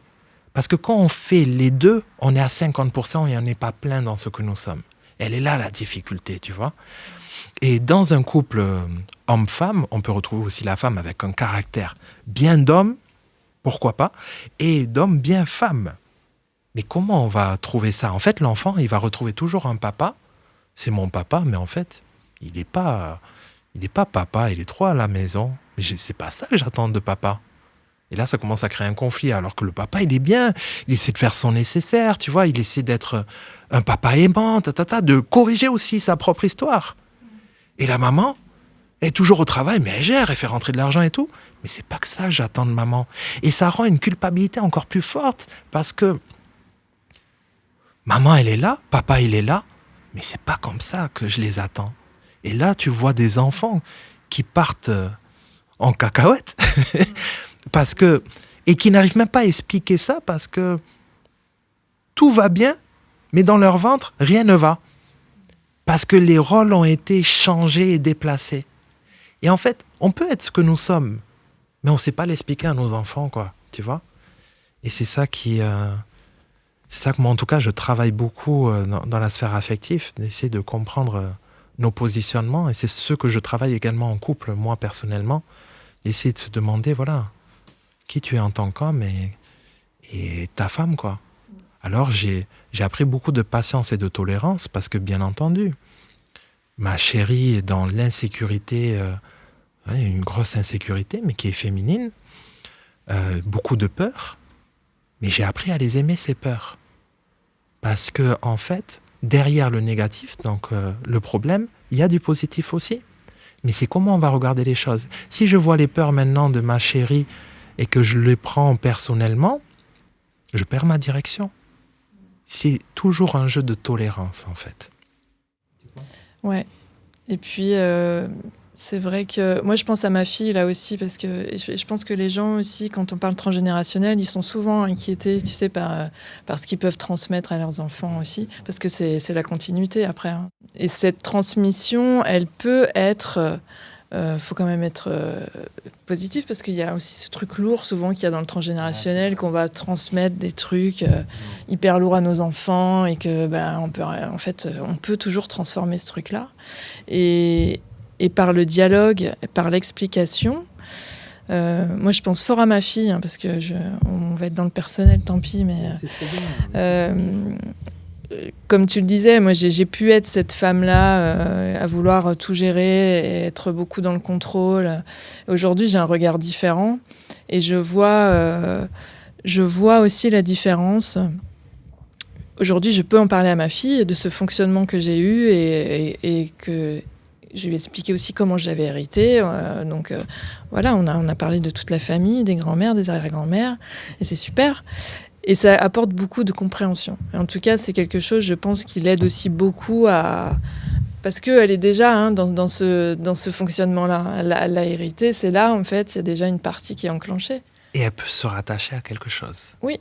Parce que quand on fait les deux, on est à 50% et on n'est pas plein dans ce que nous sommes. Elle est là la difficulté, tu vois. Et dans un couple homme-femme, on peut retrouver aussi la femme avec un caractère bien d'homme, pourquoi pas, et d'homme bien femme. Mais comment on va trouver ça ? En fait, l'enfant, il va retrouver toujours un papa. C'est mon papa, mais en fait, il n'est pas papa, il est trop à la maison. Mais c'est pas ça que j'attends de papa. Et là, ça commence à créer un conflit, alors que le papa, il est bien. Il essaie de faire son nécessaire, tu vois. Il essaie d'être un papa aimant, de corriger aussi sa propre histoire. Et la maman est toujours au travail, mais elle gère, elle fait rentrer de l'argent et tout. Mais c'est pas que ça que j'attends de maman. Et ça rend une culpabilité encore plus forte, parce que maman, elle est là, papa, il est là, mais c'est pas comme ça que je les attends. Et là, tu vois des enfants qui partent en cacahuète et qui n'arrivent même pas à expliquer ça parce que tout va bien, mais dans leur ventre, rien ne va. Parce que les rôles ont été changés et déplacés. Et en fait, on peut être ce que nous sommes, mais on ne sait pas l'expliquer à nos enfants, quoi, tu vois. Et c'est ça c'est ça que moi, en tout cas, je travaille beaucoup dans la sphère affective, d'essayer de comprendre nos positionnements. Et c'est ce que je travaille également en couple, moi, personnellement. D'essayer de se demander, voilà, qui tu es en tant qu'homme et ta femme, quoi. Alors, j'ai appris beaucoup de patience et de tolérance parce que, bien entendu, ma chérie est dans l'insécurité, une grosse insécurité, mais qui est féminine, beaucoup de peur. Mais j'ai appris à les aimer, ces peurs. Parce que, en fait, derrière le négatif, donc le problème, il y a du positif aussi. Mais c'est comment on va regarder les choses. Si je vois les peurs maintenant de ma chérie et que je les prends personnellement, je perds ma direction. C'est toujours un jeu de tolérance, en fait. Ouais. Et puis, c'est vrai que moi, je pense à ma fille là aussi, parce que je pense que les gens aussi, quand on parle transgénérationnel, ils sont souvent inquiétés, tu sais, par ce qu'ils peuvent transmettre à leurs enfants aussi, parce que c'est la continuité après. Hein. Et cette transmission, elle peut être... faut quand même être positif, parce qu'il y a aussi ce truc lourd souvent qu'il y a dans le transgénérationnel, qu'on va transmettre des trucs hyper lourds à nos enfants et que on peut toujours transformer ce truc-là. Et par le dialogue, par l'explication, moi je pense fort à ma fille, hein, parce que on va être dans le personnel, tant pis, mais comme tu le disais, moi j'ai pu être cette femme-là à vouloir tout gérer et être beaucoup dans le contrôle. Aujourd'hui, j'ai un regard différent et je vois aussi la différence. Aujourd'hui, je peux en parler à ma fille de ce fonctionnement que j'ai eu et que je lui ai expliqué aussi comment je l'avais hérité. Voilà, on a parlé de toute la famille, des grands-mères, des arrière-grands-mères, et c'est super. Et ça apporte beaucoup de compréhension. Et en tout cas, c'est quelque chose, je pense, qui l'aide aussi beaucoup parce qu'elle est déjà dans ce fonctionnement-là. Elle l'a hérité, c'est là, en fait, il y a déjà une partie qui est enclenchée. Et elle peut se rattacher à quelque chose. Oui.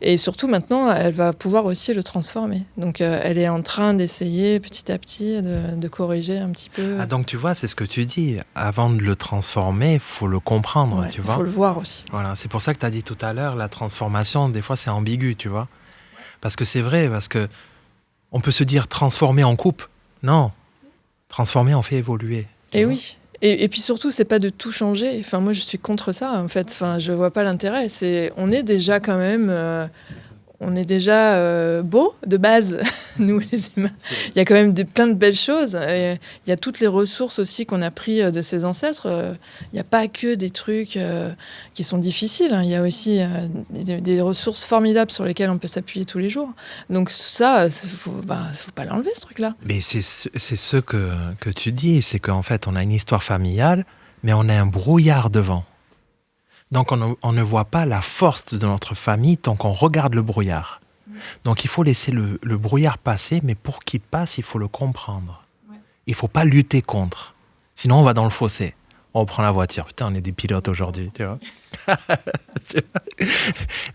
Et surtout, maintenant, elle va pouvoir aussi le transformer. Donc, elle est en train d'essayer petit à petit de corriger un petit peu. Ah, donc tu vois, c'est ce que tu dis. Avant de le transformer, il faut le comprendre, Ouais, tu il vois. faut le voir aussi. Voilà, c'est pour ça que tu as dit tout à l'heure, la transformation, des fois, c'est ambigu, tu vois. Parce que c'est vrai, parce que on peut se dire transformer en coupe. Non, transformer, on fait évoluer. Et oui. Et puis surtout, c'est pas de tout changer. Enfin, moi, je suis contre ça, en fait. Enfin, je vois pas l'intérêt. On est déjà quand même... on est déjà beau de base, nous les humains. Il y a quand même plein de belles choses. Et il y a toutes les ressources aussi qu'on a pris de ses ancêtres. Il n'y a pas que des trucs qui sont difficiles. Hein. Il y a aussi des ressources formidables sur lesquelles on peut s'appuyer tous les jours. Donc ça, faut pas l'enlever, ce truc-là. Mais c'est ce que tu dis, c'est qu'en fait, on a une histoire familiale, mais on a un brouillard devant. Donc on ne voit pas la force de notre famille tant qu'on regarde le brouillard. Donc il faut laisser le brouillard passer, mais pour qu'il passe, il faut le comprendre. Il ne faut pas lutter contre. Sinon, on va dans le fossé. On reprend la voiture. Putain, on est des pilotes aujourd'hui, tu vois.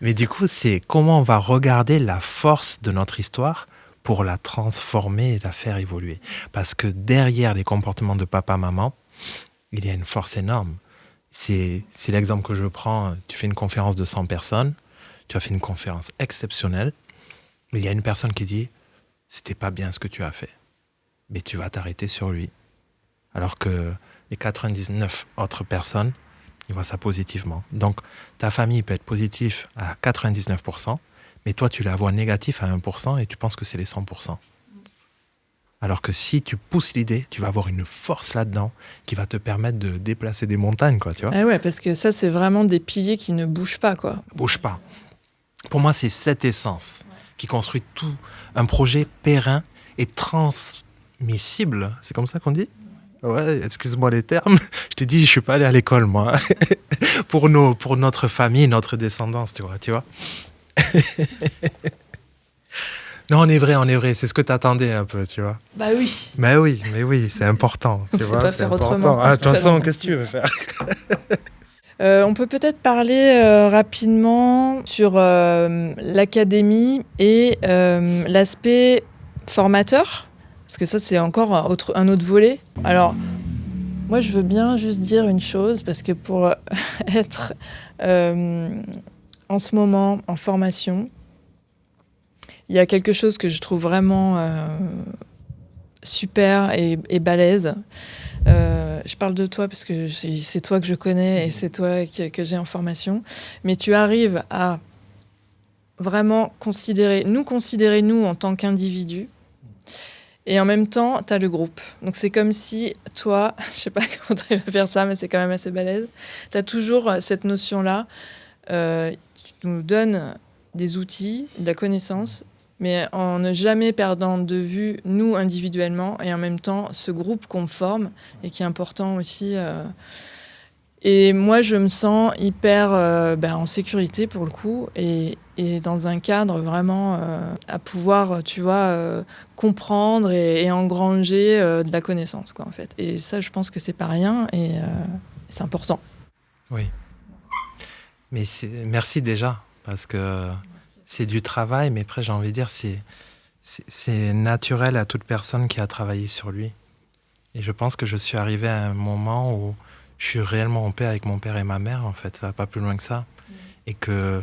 Mais du coup, c'est comment on va regarder la force de notre histoire pour la transformer et la faire évoluer. Parce que derrière les comportements de papa-maman, il y a une force énorme. C'est l'exemple que je prends. Tu fais une conférence de 100 personnes, tu as fait une conférence exceptionnelle, mais il y a une personne qui dit « c'était pas bien ce que tu as fait ». Mais tu vas t'arrêter sur lui. Alors que les 99 autres personnes, ils voient ça positivement. Donc, ta famille peut être positive à 99%, mais toi, tu la vois négative à 1% et tu penses que c'est les 100%. Alors que si tu pousses l'idée, tu vas avoir une force là-dedans qui va te permettre de déplacer des montagnes, quoi, tu vois. Ah ouais, parce que ça, c'est vraiment des piliers qui ne bougent pas, quoi. Bouge pas. Pour moi, c'est cette essence qui construit tout un projet périn et transmissible. C'est comme ça qu'on dit ? Ouais, excuse-moi les termes. Je t'ai dit, je suis pas allé à l'école, moi. pour notre famille, notre descendance, tu vois. Non, on est vrai. C'est ce que t'attendais un peu, tu vois. Bah oui. Mais oui, c'est important. On tu sait vois, pas c'est faire important. autrement. Ah, de toute façon, qu'est-ce que tu veux faire ? On peut peut-être parler rapidement sur l'académie et l'aspect formateur, parce que ça, c'est encore un autre volet. Alors, moi, je veux bien juste dire une chose, parce que pour être en ce moment en formation, il y a quelque chose que je trouve vraiment super et balèze. Je parle de toi parce que c'est toi que je connais et c'est toi que j'ai en formation. Mais tu arrives à vraiment considérer nous en tant qu'individus. Et en même temps, tu as le groupe. Donc c'est comme si toi, je sais pas comment tu arrives à faire ça, mais c'est quand même assez balèze. Tu as toujours cette notion-là. Tu nous donnes des outils, de la connaissance, mais en ne jamais perdant de vue nous individuellement et en même temps ce groupe qu'on forme et qui est important aussi. Et moi, je me sens hyper en sécurité pour le coup et dans un cadre vraiment à pouvoir, tu vois, comprendre et engranger de la connaissance, quoi, en fait. Et ça, je pense que c'est pas rien et c'est important. Oui. Mais merci déjà, parce que c'est du travail, mais après, j'ai envie de dire, c'est naturel à toute personne qui a travaillé sur lui. Et je pense que je suis arrivé à un moment où je suis réellement en paix avec mon père et ma mère, en fait. Ça va pas plus loin que ça. Et que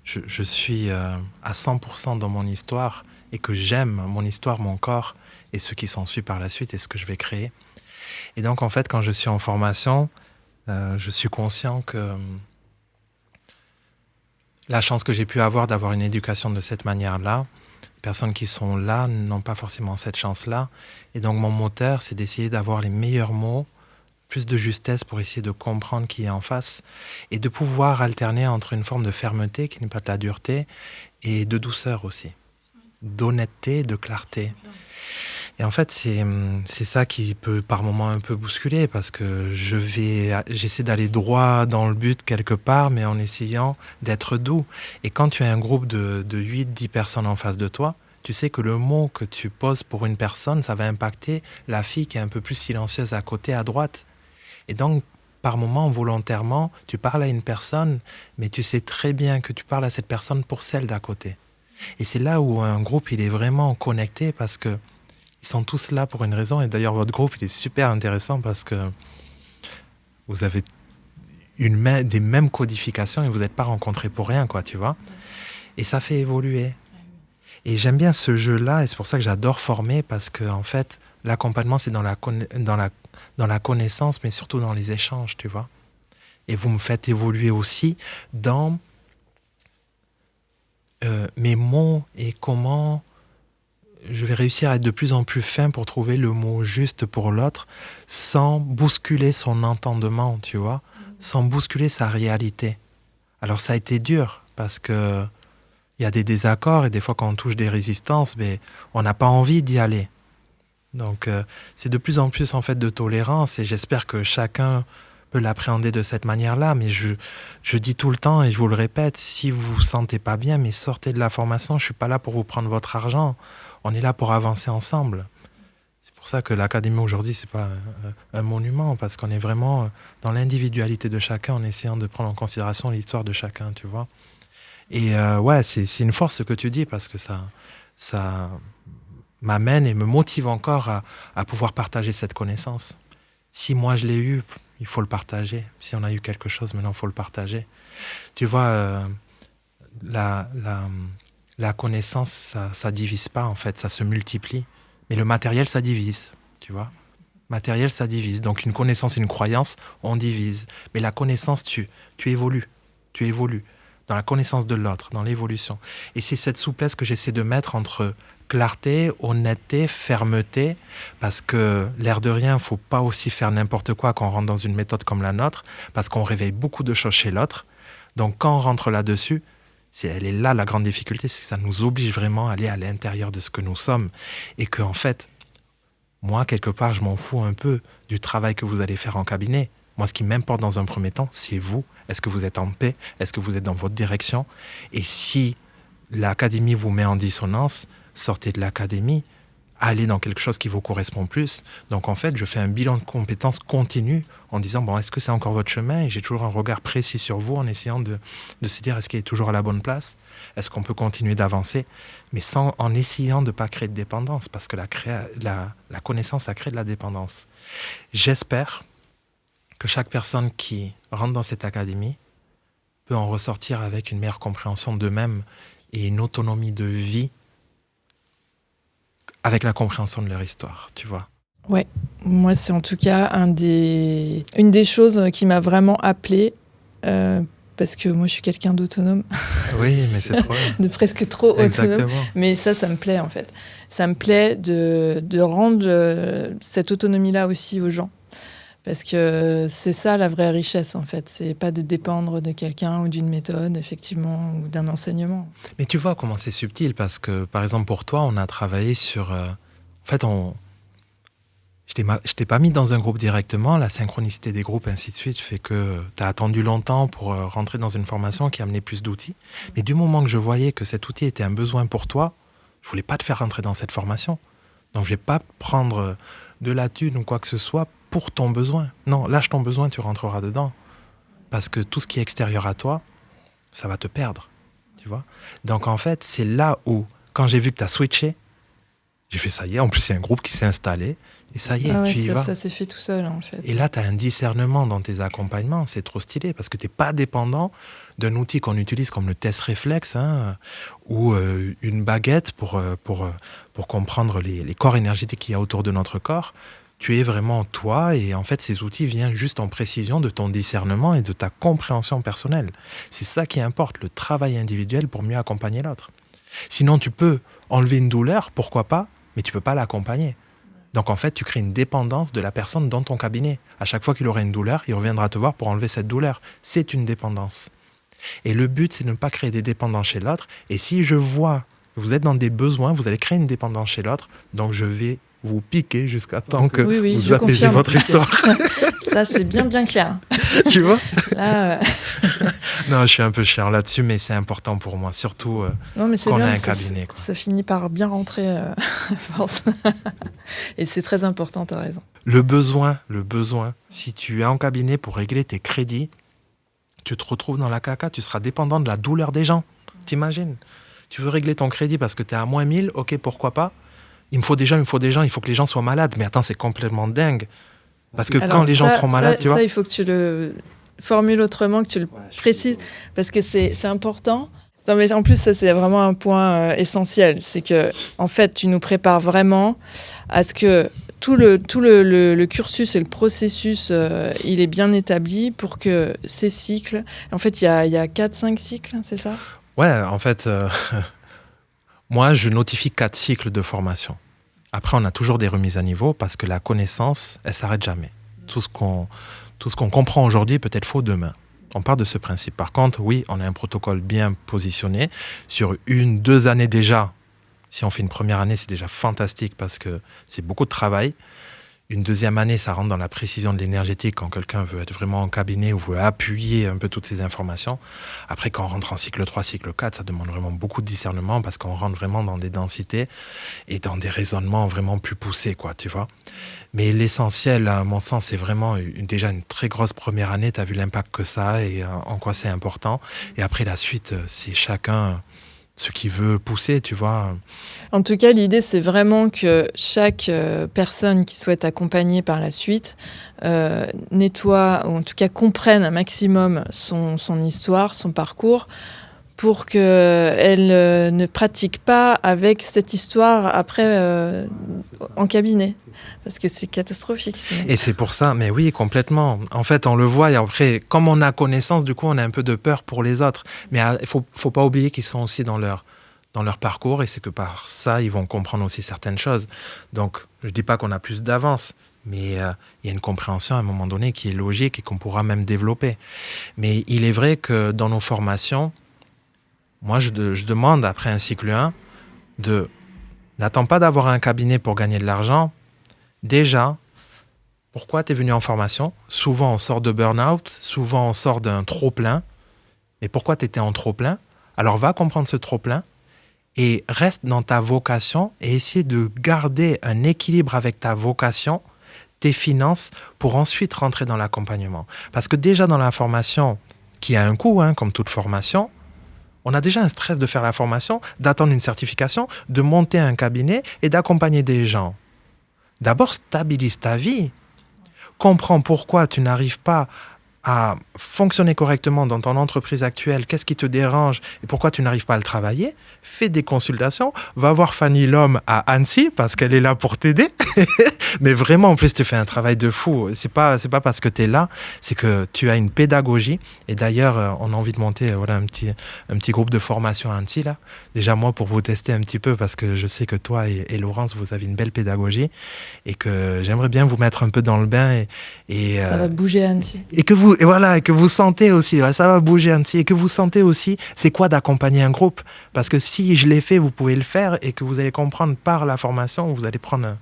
je suis à 100% dans mon histoire et que j'aime mon histoire, mon corps et ce qui s'ensuit par la suite et ce que je vais créer. Et donc, en fait, quand je suis en formation, je suis conscient que la chance que j'ai pu avoir d'avoir une éducation de cette manière-là, les personnes qui sont là n'ont pas forcément cette chance-là. Et donc, mon moteur, c'est d'essayer d'avoir les meilleurs mots, plus de justesse pour essayer de comprendre qui est en face et de pouvoir alterner entre une forme de fermeté, qui n'est pas de la dureté, et de douceur aussi, d'honnêteté, de clarté. Et en fait, c'est ça qui peut par moments un peu bousculer parce que j'essaie d'aller droit dans le but quelque part, mais en essayant d'être doux. Et quand tu as un groupe de 8-10 personnes en face de toi, tu sais que le mot que tu poses pour une personne, ça va impacter la fille qui est un peu plus silencieuse à côté, à droite. Et donc, par moment, volontairement, tu parles à une personne, mais tu sais très bien que tu parles à cette personne pour celle d'à côté. Et c'est là où un groupe, il est vraiment connecté parce que ils sont tous là pour une raison. Et d'ailleurs, votre groupe, il est super intéressant parce que vous avez des mêmes codifications et vous n'êtes pas rencontrés pour rien, quoi, tu vois. Et ça fait évoluer. Et j'aime bien ce jeu-là et c'est pour ça que j'adore former parce que, en fait, l'accompagnement, c'est dans la connaissance, mais surtout dans les échanges, tu vois. Et vous me faites évoluer aussi dans mes mots et comment je vais réussir à être de plus en plus fin pour trouver le mot juste pour l'autre sans bousculer son entendement, tu vois, sans bousculer sa réalité. Alors ça a été dur parce que il y a des désaccords et des fois quand on touche des résistances, on n'a pas envie d'y aller. Donc c'est de plus en plus en fait de tolérance et j'espère que chacun peut l'appréhender de cette manière-là. Mais je dis tout le temps et je vous le répète, si vous vous sentez pas bien, mais sortez de la formation. Je suis pas là pour vous prendre votre argent. On est là pour avancer ensemble. C'est pour ça que l'académie aujourd'hui, c'est pas un monument parce qu'on est vraiment dans l'individualité de chacun en essayant de prendre en considération l'histoire de chacun, tu vois. Et ouais, c'est une force ce que tu dis parce que ça m'amène et me motive encore à pouvoir partager cette connaissance. Si moi je l'ai eu, il faut le partager. Si on a eu quelque chose, maintenant il faut le partager. Tu vois, la connaissance, ça divise pas en fait, ça se multiplie. Mais le matériel, ça divise, tu vois. Matériel, ça divise. Donc une connaissance et une croyance, on divise. Mais la connaissance, tu évolues. Tu évolues dans la connaissance de l'autre, dans l'évolution. Et c'est cette souplesse que j'essaie de mettre entre clarté, honnêteté, fermeté, parce que l'air de rien, il ne faut pas aussi faire n'importe quoi quand on rentre dans une méthode comme la nôtre, parce qu'on réveille beaucoup de choses chez l'autre. Donc quand on rentre là-dessus, elle est là la grande difficulté, c'est que ça nous oblige vraiment à aller à l'intérieur de ce que nous sommes. Et qu'en fait, moi, quelque part, je m'en fous un peu du travail que vous allez faire en cabinet. Moi, ce qui m'importe dans un premier temps, c'est vous. Est-ce que vous êtes en paix? Est-ce que vous êtes dans votre direction? Et si l'académie vous met en dissonance, sortez de l'académie, allez dans quelque chose qui vous correspond plus. Donc en fait, je fais un bilan de compétences continu en disant, bon, est-ce que c'est encore votre chemin? Et j'ai toujours un regard précis sur vous en essayant de se dire, est-ce qu'il est toujours à la bonne place? Est-ce qu'on peut continuer d'avancer? Mais en essayant de ne pas créer de dépendance, parce que la connaissance, ça crée de la dépendance. J'espère que chaque personne qui rentre dans cette académie peut en ressortir avec une meilleure compréhension d'eux-mêmes et une autonomie de vie avec la compréhension de leur histoire, tu vois. Ouais, moi c'est en tout cas une des choses qui m'a vraiment appelée, parce que moi je suis quelqu'un d'autonome. Oui, mais c'est trop de presque trop Exactement. autonome. Mais ça me plaît en fait. Ça me plaît de rendre cette autonomie-là aussi aux gens. Parce que c'est ça la vraie richesse en fait. C'est pas de dépendre de quelqu'un ou d'une méthode, effectivement, ou d'un enseignement. Mais tu vois comment c'est subtil parce que, par exemple, pour toi, on a travaillé sur... en fait, je t'ai pas mis dans un groupe directement, la synchronicité des groupes, ainsi de suite, fait que tu as attendu longtemps pour rentrer dans une formation qui amenait plus d'outils. Mais du moment que je voyais que cet outil était un besoin pour toi, je voulais pas te faire rentrer dans cette formation. Donc, je vais pas prendre de la thune ou quoi que ce soit pour ton besoin. Non, lâche ton besoin, tu rentreras dedans. Parce que tout ce qui est extérieur à toi, ça va te perdre. Tu vois? Donc en fait, c'est là où, quand j'ai vu que tu as switché, j'ai fait ça y est. En plus, c'est un groupe qui s'est installé. Et ça y est, tu y vas. Ça s'est fait tout seul, en fait. Et là, tu as un discernement dans tes accompagnements. C'est trop stylé parce que tu n'es pas dépendant d'un outil qu'on utilise comme le test réflexe ou une baguette pour comprendre les corps énergétiques qu'il y a autour de notre corps. Tu es vraiment toi et en fait, ces outils viennent juste en précision de ton discernement et de ta compréhension personnelle. C'est ça qui importe, le travail individuel pour mieux accompagner l'autre. Sinon, tu peux enlever une douleur, pourquoi pas, mais tu ne peux pas l'accompagner. Donc en fait, tu crées une dépendance de la personne dans ton cabinet. À chaque fois qu'il aura une douleur, il reviendra te voir pour enlever cette douleur. C'est une dépendance. Et le but, c'est de ne pas créer des dépendances chez l'autre. Et si je vois que vous êtes dans des besoins, vous allez créer une dépendance chez l'autre, donc je vais vous piquer jusqu'à temps que vous apaisez votre histoire. Ça, c'est bien clair. Tu vois? Là, Non, je suis un peu chiant là-dessus, mais c'est important pour moi, surtout non, mais c'est quand on a bien, un cabinet, quoi. ça finit par bien rentrer à force. Et c'est très important, t'as raison. Le besoin, si tu es en cabinet pour régler tes crédits, tu te retrouves dans la caca, tu seras dépendant de la douleur des gens. T'imagines? Tu veux régler ton crédit parce que tu es à moins 1000, ok, pourquoi pas? Il me faut des gens, il faut que les gens soient malades. Mais attends, c'est complètement dingue. Parce que Alors, quand les gens seront malades, tu vois... Ça, il faut que tu le formules autrement, que tu le précises, parce que c'est important. Non, mais en plus, ça, c'est vraiment un point essentiel. C'est que, en fait, tu nous prépares vraiment à ce que tout le cursus et le processus, il est bien établi pour que ces cycles... En fait, il y a 4-5 cycles, c'est ça? Ouais, en fait, moi, je notifie 4 cycles de formation. Après, on a toujours des remises à niveau parce que la connaissance, elle ne s'arrête jamais. Tout ce qu'on comprend aujourd'hui peut être faux demain. On part de ce principe. Par contre, oui, on a un protocole bien positionné. Sur 1-2 années déjà, si on fait une première année, c'est déjà fantastique parce que c'est beaucoup de travail. Une deuxième année, ça rentre dans la précision de l'énergétique quand quelqu'un veut être vraiment en cabinet ou veut appuyer un peu toutes ces informations. Après, quand on rentre en cycle 3, cycle 4, ça demande vraiment beaucoup de discernement parce qu'on rentre vraiment dans des densités et dans des raisonnements vraiment plus poussés, quoi, tu vois. Mais l'essentiel, à mon sens, c'est vraiment déjà une très grosse première année. Tu as vu l'impact que ça a et en quoi c'est important. Et après, la suite, c'est chacun ce qui veut pousser, tu vois. En tout cas, l'idée, c'est vraiment que chaque personne qui souhaite accompagner par la suite nettoie, ou en tout cas comprenne un maximum son histoire, son parcours, pour qu'elle ne pratique pas avec cette histoire après en cabinet. Parce que c'est catastrophique. Sinon. Et c'est pour ça, mais oui, complètement. En fait, on le voit et après, comme on a connaissance, du coup, on a un peu de peur pour les autres. Mais il faut pas oublier qu'ils sont aussi dans leur parcours et c'est que par ça, ils vont comprendre aussi certaines choses. Donc, je dis pas qu'on a plus d'avance, mais il y a une compréhension à un moment donné qui est logique et qu'on pourra même développer. Mais il est vrai que dans nos formations, moi, je demande après un cycle 1 n'attends pas d'avoir un cabinet pour gagner de l'argent. Déjà, pourquoi tu es venu en formation? Souvent, on sort de burn-out, souvent, on sort d'un trop-plein. Mais pourquoi tu étais en trop-plein? Alors, va comprendre ce trop-plein et reste dans ta vocation et essaie de garder un équilibre avec ta vocation, tes finances, pour ensuite rentrer dans l'accompagnement. Parce que déjà, dans la formation, qui a un coût, comme toute formation, on a déjà un stress de faire la formation, d'attendre une certification, de monter un cabinet et d'accompagner des gens. D'abord, stabilise ta vie. Comprends pourquoi tu n'arrives pas à fonctionner correctement dans ton entreprise actuelle, qu'est-ce qui te dérange et pourquoi tu n'arrives pas à le travailler. Fais des consultations, va voir Fanny Lhomme à Annecy parce qu'elle est là pour t'aider. Mais vraiment, en plus, tu fais un travail de fou. C'est pas parce que tu es là, c'est que tu as une pédagogie. Et d'ailleurs, on a envie de monter un petit groupe de formation à Annecy, là. Déjà, moi, pour vous tester un petit peu, parce que je sais que toi et Laurence, vous avez une belle pédagogie et que j'aimerais bien vous mettre un peu dans le bain. Ça va bouger à Annecy. Et que vous sentez aussi, ça va bouger Annecy, et que vous sentez aussi, c'est quoi d'accompagner un groupe? Parce que si je l'ai fait, vous pouvez le faire et que vous allez comprendre par la formation, vous allez prendre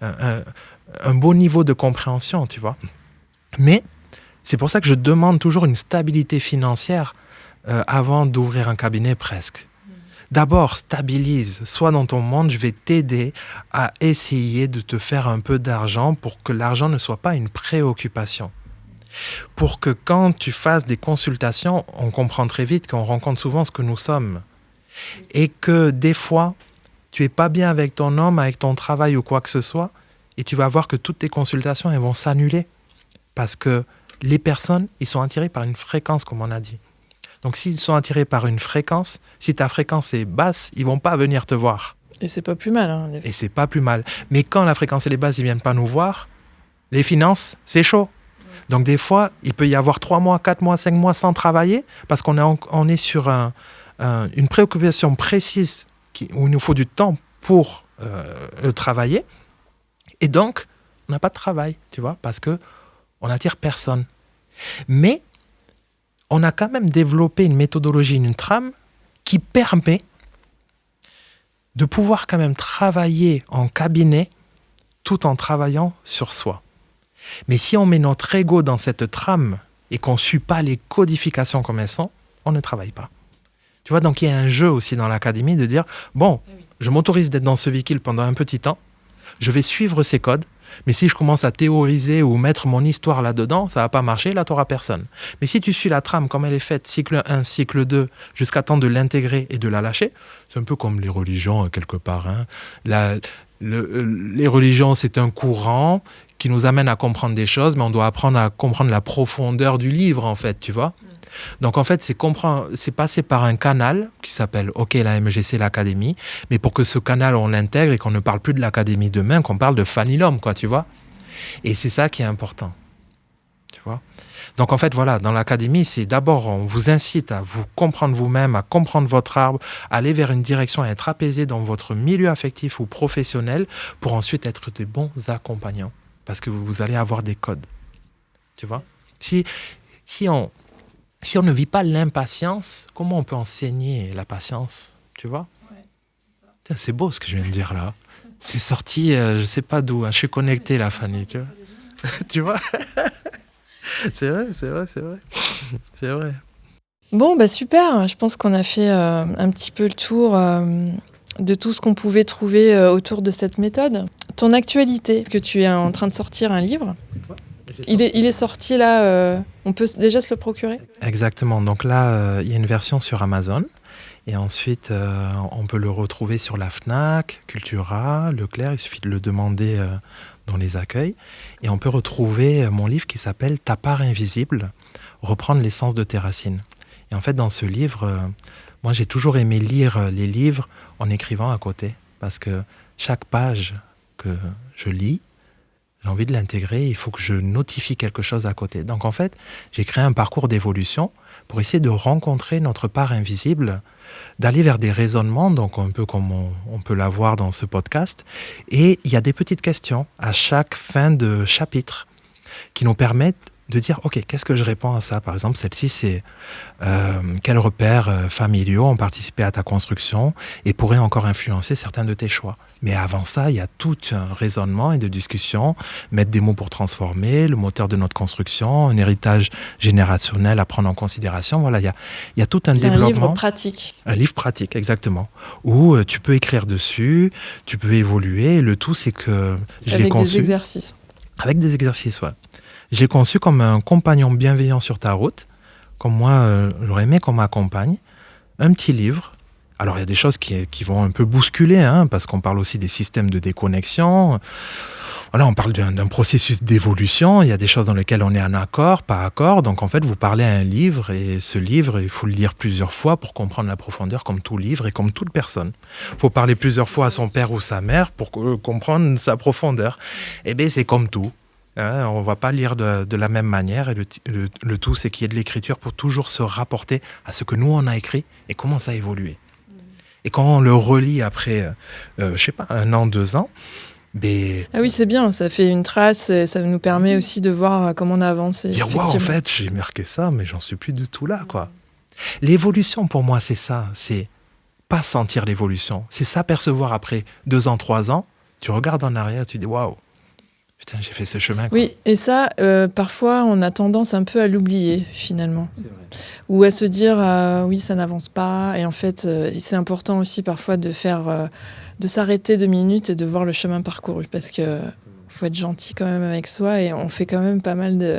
un beau niveau de compréhension, tu vois. Mais c'est pour ça que je demande toujours une stabilité financière avant d'ouvrir un cabinet presque. D'abord, stabilise, sois dans ton monde, je vais t'aider à essayer de te faire un peu d'argent pour que l'argent ne soit pas une préoccupation. Pour que quand tu fasses des consultations, on comprend très vite qu'on rencontre souvent ce que nous sommes. Et que des fois, tu n'es pas bien avec ton homme, avec ton travail ou quoi que ce soit, et tu vas voir que toutes tes consultations, elles vont s'annuler. Parce que les personnes, ils sont attirés par une fréquence, comme on a dit. Donc s'ils sont attirés par une fréquence, si ta fréquence est basse, ils ne vont pas venir te voir. Et c'est pas plus mal. Et c'est pas plus mal. Mais quand la fréquence est basse, ils ne viennent pas nous voir, les finances, c'est chaud. Donc des fois, il peut y avoir 3 mois, 4 mois, 5 mois sans travailler parce qu'on est sur une préoccupation précise où il nous faut du temps pour le travailler. Et donc, on n'a pas de travail, tu vois, parce qu'on n'attire personne. Mais on a quand même développé une méthodologie, une trame qui permet de pouvoir quand même travailler en cabinet tout en travaillant sur soi. Mais si on met notre ego dans cette trame et qu'on ne suit pas les codifications comme elles sont, on ne travaille pas. Tu vois, donc il y a un jeu aussi dans l'académie de dire, bon, je m'autorise d'être dans ce véhicule pendant un petit temps, je vais suivre ces codes, mais si je commence à théoriser ou mettre mon histoire là-dedans, ça ne va pas marcher, là, tu n'auras personne. Mais si tu suis la trame comme elle est faite, cycle 1, cycle 2, jusqu'à temps de l'intégrer et de la lâcher, c'est un peu comme les religions, quelque part. Hein. Les religions, c'est un courant qui nous amène à comprendre des choses, mais on doit apprendre à comprendre la profondeur du livre, en fait, tu vois. Donc, en fait, c'est passer par un canal qui s'appelle, OK, la MGC, l'Académie, mais pour que ce canal, on l'intègre et qu'on ne parle plus de l'Académie demain, qu'on parle de Fanny l'homme, quoi, tu vois. Et c'est ça qui est important, tu vois. Donc, en fait, voilà, dans l'Académie, c'est d'abord, on vous incite à vous comprendre vous-même, à comprendre votre arbre, à aller vers une direction, à être apaisé dans votre milieu affectif ou professionnel pour ensuite être des bons accompagnants. Parce que vous allez avoir des codes, tu vois. Si on ne vit pas l'impatience, comment on peut enseigner la patience, tu vois? Putain, c'est beau ce que je viens de dire là. C'est sorti, je ne sais pas d'où. Hein. Je suis connecté là, Fanny, tu vois? Tu vois? C'est vrai. C'est vrai. Bon, bah super. Je pense qu'on a fait un petit peu le tour de tout ce qu'on pouvait trouver autour de cette méthode. Ton actualité, est-ce que tu es en train de sortir un livre? Il est sorti là, on peut déjà se le procurer? Exactement. Donc là, il y a une version sur Amazon. Et ensuite, on peut le retrouver sur la Fnac, Cultura, Leclerc. Il suffit de le demander dans les accueils. Et on peut retrouver mon livre qui s'appelle Ta part invisible, reprendre l'essence de tes racines. Et en fait, dans ce livre, moi, j'ai toujours aimé lire les livres en écrivant à côté. Parce que chaque page que je lis, j'ai envie de l'intégrer, il faut que je notifie quelque chose à côté. Donc en fait, j'ai créé un parcours d'évolution pour essayer de rencontrer notre part invisible, d'aller vers des raisonnements, donc un peu comme on peut l'avoir dans ce podcast. Et il y a des petites questions à chaque fin de chapitre qui nous permettent de dire, OK, qu'est-ce que je réponds à ça? Par exemple, celle-ci, c'est quels repères familiaux ont participé à ta construction et pourraient encore influencer certains de tes choix. Mais avant ça, il y a tout un raisonnement et de discussion, mettre des mots pour transformer, le moteur de notre construction, un héritage générationnel à prendre en considération. Voilà, il y a tout un développement. C'est un livre pratique. Un livre pratique, exactement. Où tu peux écrire dessus, tu peux évoluer. Le tout, c'est que je l'ai conçu. Avec des exercices. Avec des exercices, ouais. J'ai conçu comme un compagnon bienveillant sur ta route, comme moi, j'aurais aimé qu'on m'accompagne. Un petit livre. Alors, il y a des choses qui vont un peu bousculer, hein, parce qu'on parle aussi des systèmes de déconnexion. Voilà, on parle d'un processus d'évolution. Il y a des choses dans lesquelles on est en accord, pas accord. Donc, en fait, vous parlez à un livre, et ce livre, il faut le lire plusieurs fois pour comprendre la profondeur, comme tout livre et comme toute personne. Il faut parler plusieurs fois à son père ou sa mère pour comprendre sa profondeur. Eh bien, c'est comme tout. Hein, on ne va pas lire de la même manière et le tout, c'est qu'il y ait de l'écriture pour toujours se rapporter à ce que nous, on a écrit et comment ça a évolué. Et quand on le relit après, je sais pas, 1 an, 2 ans, ah oui, c'est bien, ça fait une trace, et ça nous permet aussi de voir comment on a avancé. Dire, wow, en fait, j'ai marqué ça, mais j'en suis plus du tout là, quoi. L'évolution, pour moi, c'est ça, c'est pas sentir l'évolution, c'est s'apercevoir après 2 ans, 3 ans, tu regardes en arrière, tu dis, waouh. Putain, j'ai fait ce chemin. Quoi. Oui, et ça, parfois, on a tendance un peu à l'oublier, finalement. C'est vrai. Ou à se dire, oui, ça n'avance pas. Et en fait, c'est important aussi parfois de s'arrêter 2 minutes et de voir le chemin parcouru. Parce que faut être gentil quand même avec soi et on fait quand même pas mal de...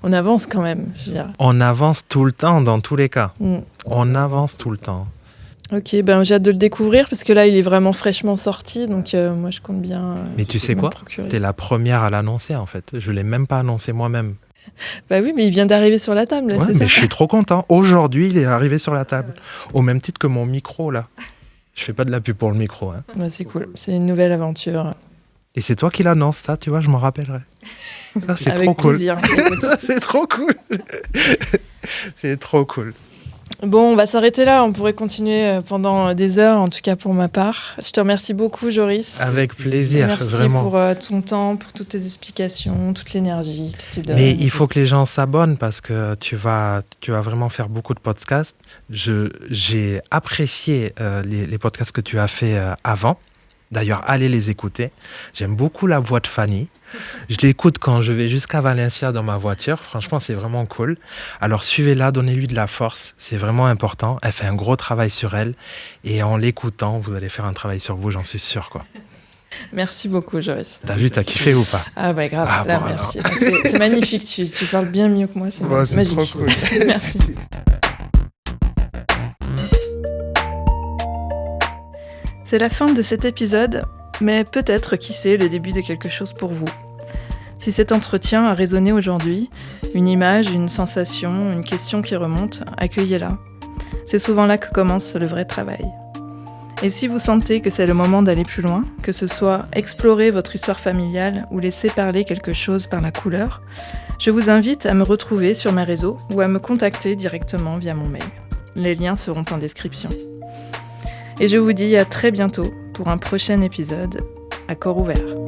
on avance quand même, je veux dire. On avance tout le temps, dans tous les cas. On avance tout le temps. Ok, ben j'ai hâte de le découvrir parce que là, il est vraiment fraîchement sorti, donc moi, je compte bien. Mais tu sais quoi ? T'es la première à l'annoncer, en fait. Je l'ai même pas annoncé moi-même. Bah oui, mais il vient d'arriver sur la table, là, ouais, c'est mais ça ? Je suis trop content. Aujourd'hui, il est arrivé sur la table. Au même titre que mon micro, là. Je fais pas de la pub pour le micro. Hein. Bah, c'est cool, c'est une nouvelle aventure. Et c'est toi qui l'annonce, ça, tu vois, je m'en rappellerai. Ah, c'est avec trop cool. Plaisir. C'est trop cool. C'est trop cool. Bon, on va s'arrêter là. On pourrait continuer pendant des heures, en tout cas pour ma part. Je te remercie beaucoup, Joris. Avec plaisir, Merci vraiment. pour ton temps, pour toutes tes explications, toute l'énergie que tu donnes. Mais il faut que les gens s'abonnent parce que tu vas vraiment faire beaucoup de podcasts. J'ai apprécié les podcasts que tu as fait avant. D'ailleurs, allez les écouter. J'aime beaucoup la voix de Fanny. Je l'écoute quand je vais jusqu'à Valencia dans ma voiture. Franchement, c'est vraiment cool. Alors, suivez-la, donnez-lui de la force. C'est vraiment important. Elle fait un gros travail sur elle. Et en l'écoutant, vous allez faire un travail sur vous, j'en suis sûr, quoi. Merci beaucoup, Joris. T'as vu, t'as kiffé ou pas? Ah ouais, grave. Là, merci. C'est magnifique. Tu parles bien mieux que moi. C'est magique. Trop cool. Merci. C'est la fin de cet épisode, mais peut-être, qui sait, le début de quelque chose pour vous. Si cet entretien a résonné aujourd'hui, une image, une sensation, une question qui remonte, accueillez-la. C'est souvent là que commence le vrai travail. Et si vous sentez que c'est le moment d'aller plus loin, que ce soit explorer votre histoire familiale ou laisser parler quelque chose par la couleur, je vous invite à me retrouver sur mes réseaux ou à me contacter directement via mon mail. Les liens seront en description. Et je vous dis à très bientôt pour un prochain épisode à corps ouvert.